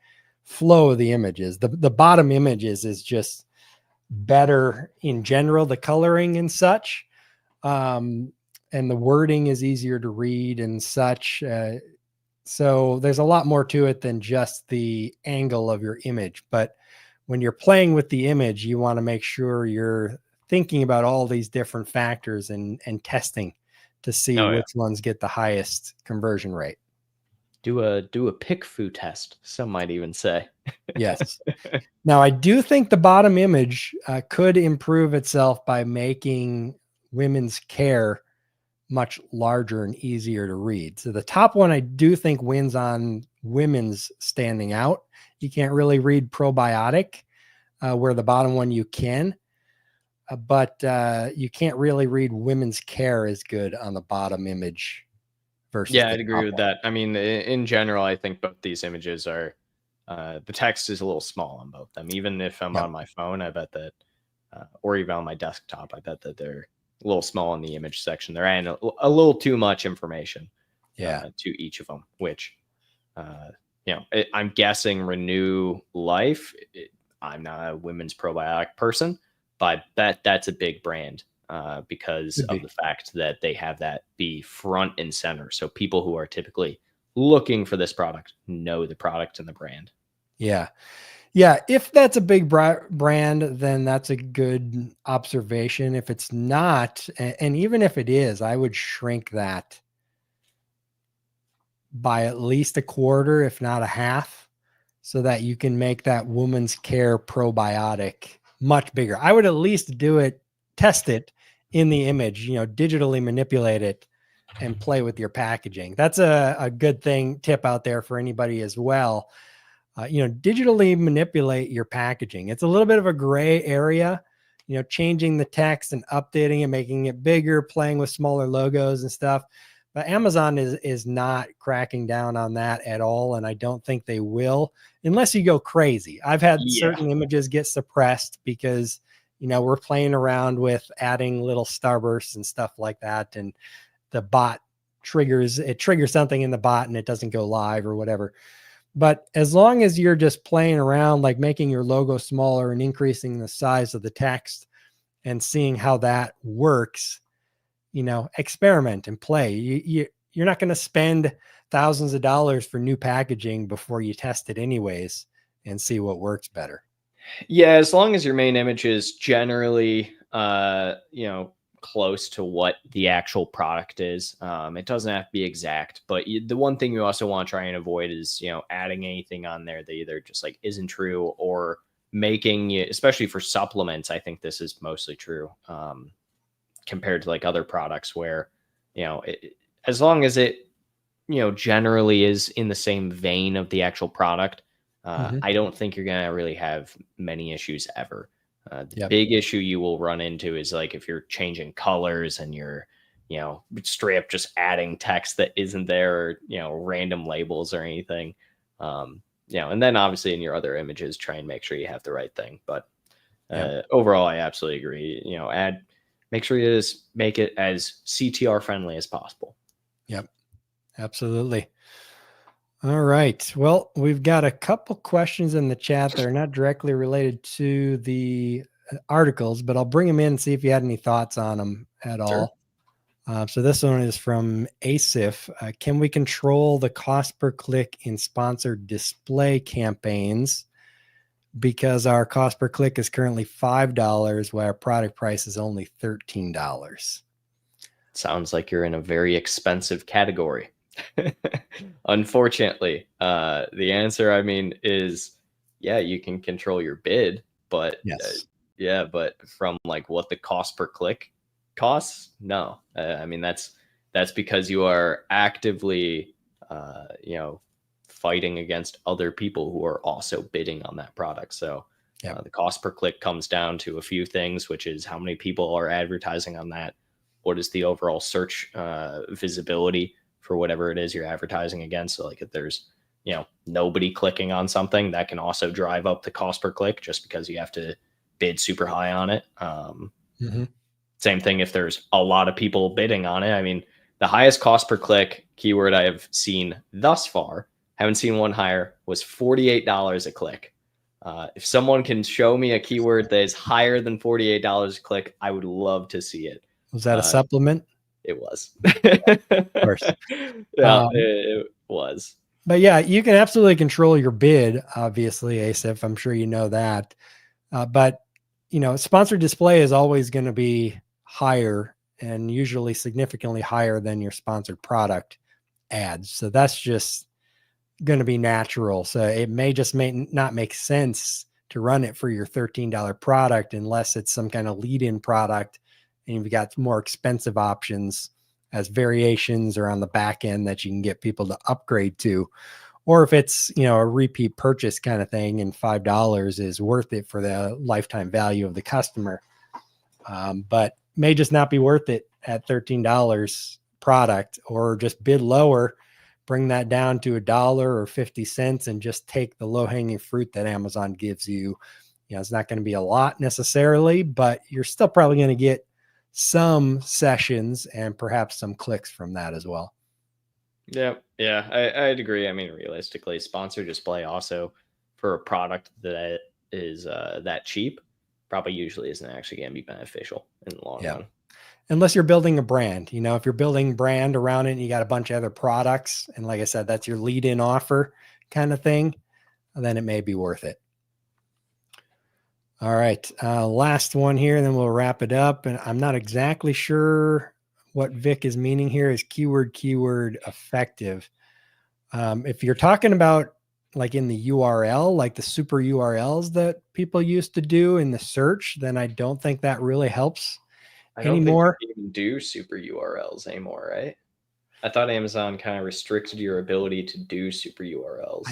Speaker 1: flow of the images. The bottom images is just better in general, the coloring and such. And the wording is easier to read and such. So there's a lot more to it than just the angle of your image. But when you're playing with the image, you want to make sure you're thinking about all these different factors and testing to see
Speaker 2: Oh yeah.
Speaker 1: which ones get the highest conversion rate.
Speaker 2: Do a pick foo test, some might even say.
Speaker 1: Yes. Now, I do think the bottom image could improve itself by making women's care much larger and easier to read. So the top one, I do think wins on women's standing out. You can't really read probiotic, where the bottom one you can, but you can't really read women's care as good on the bottom image versus
Speaker 2: Yeah,
Speaker 1: the
Speaker 2: I'd agree
Speaker 1: top
Speaker 2: with
Speaker 1: one.
Speaker 2: that. I mean, in general, I think both these images are the text is a little small on both them. Even if I'm
Speaker 1: Yep.
Speaker 2: on my phone, I bet that, or even on my desktop, I bet that they're a little small in the image section. They're adding a little too much information
Speaker 1: Yeah.
Speaker 2: to each of them, which, I'm guessing Renew Life. I'm not a women's probiotic person, but that's a big brand because
Speaker 1: Could
Speaker 2: of
Speaker 1: be.
Speaker 2: the fact that they have that be front and center. So people who are typically looking for this product know the product and the brand.
Speaker 1: Yeah. Yeah. If that's a big brand, then that's a good observation. If it's not, and even if it is, I would shrink that by at least a quarter, if not a half, so that you can make that woman's care probiotic much bigger. I would at least do it, test it in the image, digitally manipulate it and play with your packaging. That's a good tip out there for anybody as well. Digitally manipulate your packaging. It's a little bit of a gray area, changing the text and updating it, making it bigger, playing with smaller logos and stuff. But Amazon is not cracking down on that at all. And I don't think they will unless you go crazy. I've had
Speaker 2: Yeah.
Speaker 1: certain images get suppressed because, we're playing around with adding little starbursts and stuff like that. And the bot triggers something in the bot and it doesn't go live or whatever. But as long as you're just playing around, like making your logo smaller and increasing the size of the text and seeing how that works, experiment and play. You're not going to spend thousands of dollars for new packaging before you test it anyways and see what works better.
Speaker 2: Yeah, as long as your main image is generally, close to what the actual product is. It doesn't have to be exact, but the one thing you also want to try and avoid is, adding anything on there that either just like isn't true or making it, especially for supplements. I think this is mostly true compared to like other products where, as long as it, generally is in the same vein of the actual product,
Speaker 1: Mm-hmm.
Speaker 2: I don't think you're going to really have many issues ever. The
Speaker 1: Yep.
Speaker 2: big issue you will run into is like if you're changing colors and you're, straight up just adding text that isn't there, or, random labels or anything. And then obviously in your other images, try and make sure you have the right thing. But
Speaker 1: Yep.
Speaker 2: overall, I absolutely agree. Make sure you just make it as CTR friendly as possible.
Speaker 1: Yep. Absolutely. All right. Well, we've got a couple questions in the chat that are not directly related to the articles, but I'll bring them in and see if you had any thoughts on them at
Speaker 2: Sure.
Speaker 1: all. So this one is from ASIF. Can we control the cost per click in sponsored display campaigns? Because our cost per click is currently $5, while our product price is only $13.
Speaker 2: Sounds like you're in a very expensive category. Unfortunately, the answer, I mean, is yeah, you can control your bid. But
Speaker 1: Yes.
Speaker 2: yeah, but from like what the cost per click costs, no. I mean, that's because you are actively, fighting against other people who are also bidding on that product. So
Speaker 1: Yep.
Speaker 2: the cost per click comes down to a few things, which is how many people are advertising on that. What is the overall search visibility for whatever it is you're advertising against? So like if there's nobody clicking on something, that can also drive up the cost per click just because you have to bid super high on it.
Speaker 1: Mm-hmm.
Speaker 2: Same thing if there's a lot of people bidding on it. I mean, the highest cost per click keyword I have seen thus far, haven't seen one higher, was $48 a click. If someone can show me a keyword that is higher than $48 a click, I would love to see it.
Speaker 1: Was that a supplement?
Speaker 2: It was.
Speaker 1: Of course.
Speaker 2: Yeah, it was.
Speaker 1: But yeah, you can absolutely control your bid, obviously, ASIF. I'm sure you know that. But, sponsored display is always going to be higher and usually significantly higher than your sponsored product ads. So that's just going to be natural. So it may not make sense to run it for your $13 product unless it's some kind of lead-in product and you've got more expensive options as variations or on the back end that you can get people to upgrade to. Or if it's, a repeat purchase kind of thing and $5 is worth it for the lifetime value of the customer. But may just not be worth it at $13 product, or just bid lower, bring that down to $1 or 50 cents and just take the low hanging fruit that Amazon gives you. It's not going to be a lot necessarily, but you're still probably going to get some sessions and perhaps some clicks from that as well.
Speaker 2: Yeah, I'd agree. I mean, realistically, sponsored display also for a product that is that cheap probably usually isn't actually going to be beneficial in the long run.
Speaker 1: Unless you're building a brand. If you're building brand around it and you got a bunch of other products, and like I said, that's your lead-in offer kind of thing, then it may be worth it. All right, last one here, and then we'll wrap it up. And I'm not exactly sure what Vic is meaning here is keyword effective. If you're talking about like in the URL, like the super URLs that people used to do in the search, then I don't think that really helps anymore.
Speaker 2: Think you can even do super URLs anymore, right? I thought Amazon kind of restricted your ability to do super URLs.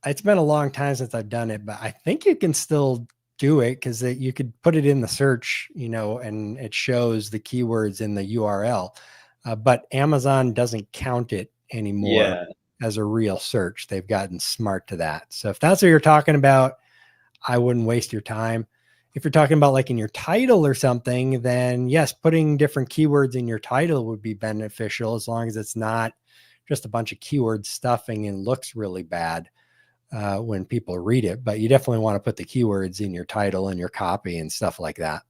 Speaker 1: It's been a long time since I've done it, but I think you can still do it because you could put it in the search, and it shows the keywords in the URL. But Amazon doesn't count it anymore as a real search. They've gotten smart to that. So if that's what you're talking about, I wouldn't waste your time. If you're talking about like in your title or something, then yes, putting different keywords in your title would be beneficial as long as it's not just a bunch of keyword stuffing and looks really bad when people read it. But you definitely want to put the keywords in your title and your copy and stuff like that.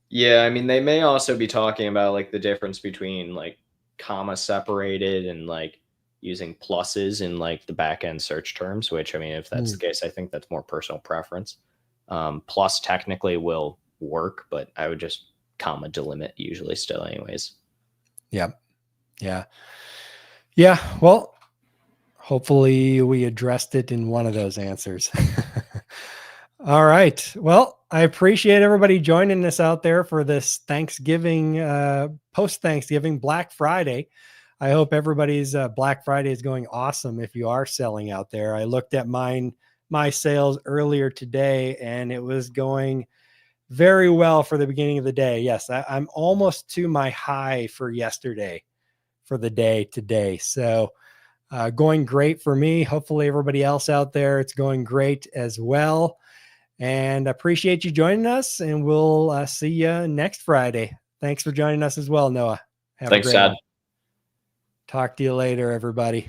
Speaker 2: Yeah, I mean, they may also be talking about like the difference between like comma separated and like using pluses in like the back end search terms, which I mean, if that's the case, I think that's more personal preference. Plus technically will work, but I would just comma delimit usually still anyways.
Speaker 1: Yeah. Well, hopefully we addressed it in one of those answers. All right. Well, I appreciate everybody joining us out there for this Thanksgiving, post-Thanksgiving Black Friday. I hope everybody's Black Friday is going awesome if you are selling out there. I looked at my sales earlier today and it was going very well for the beginning of the day. Yes, I'm almost to my high for yesterday for the day today. So going great for me. Hopefully everybody else out there, it's going great as well. And appreciate you joining us, and we'll see you next Friday. Thanks for joining us as well, Noah.
Speaker 2: Thanks, Chad.
Speaker 1: Talk to you later, everybody.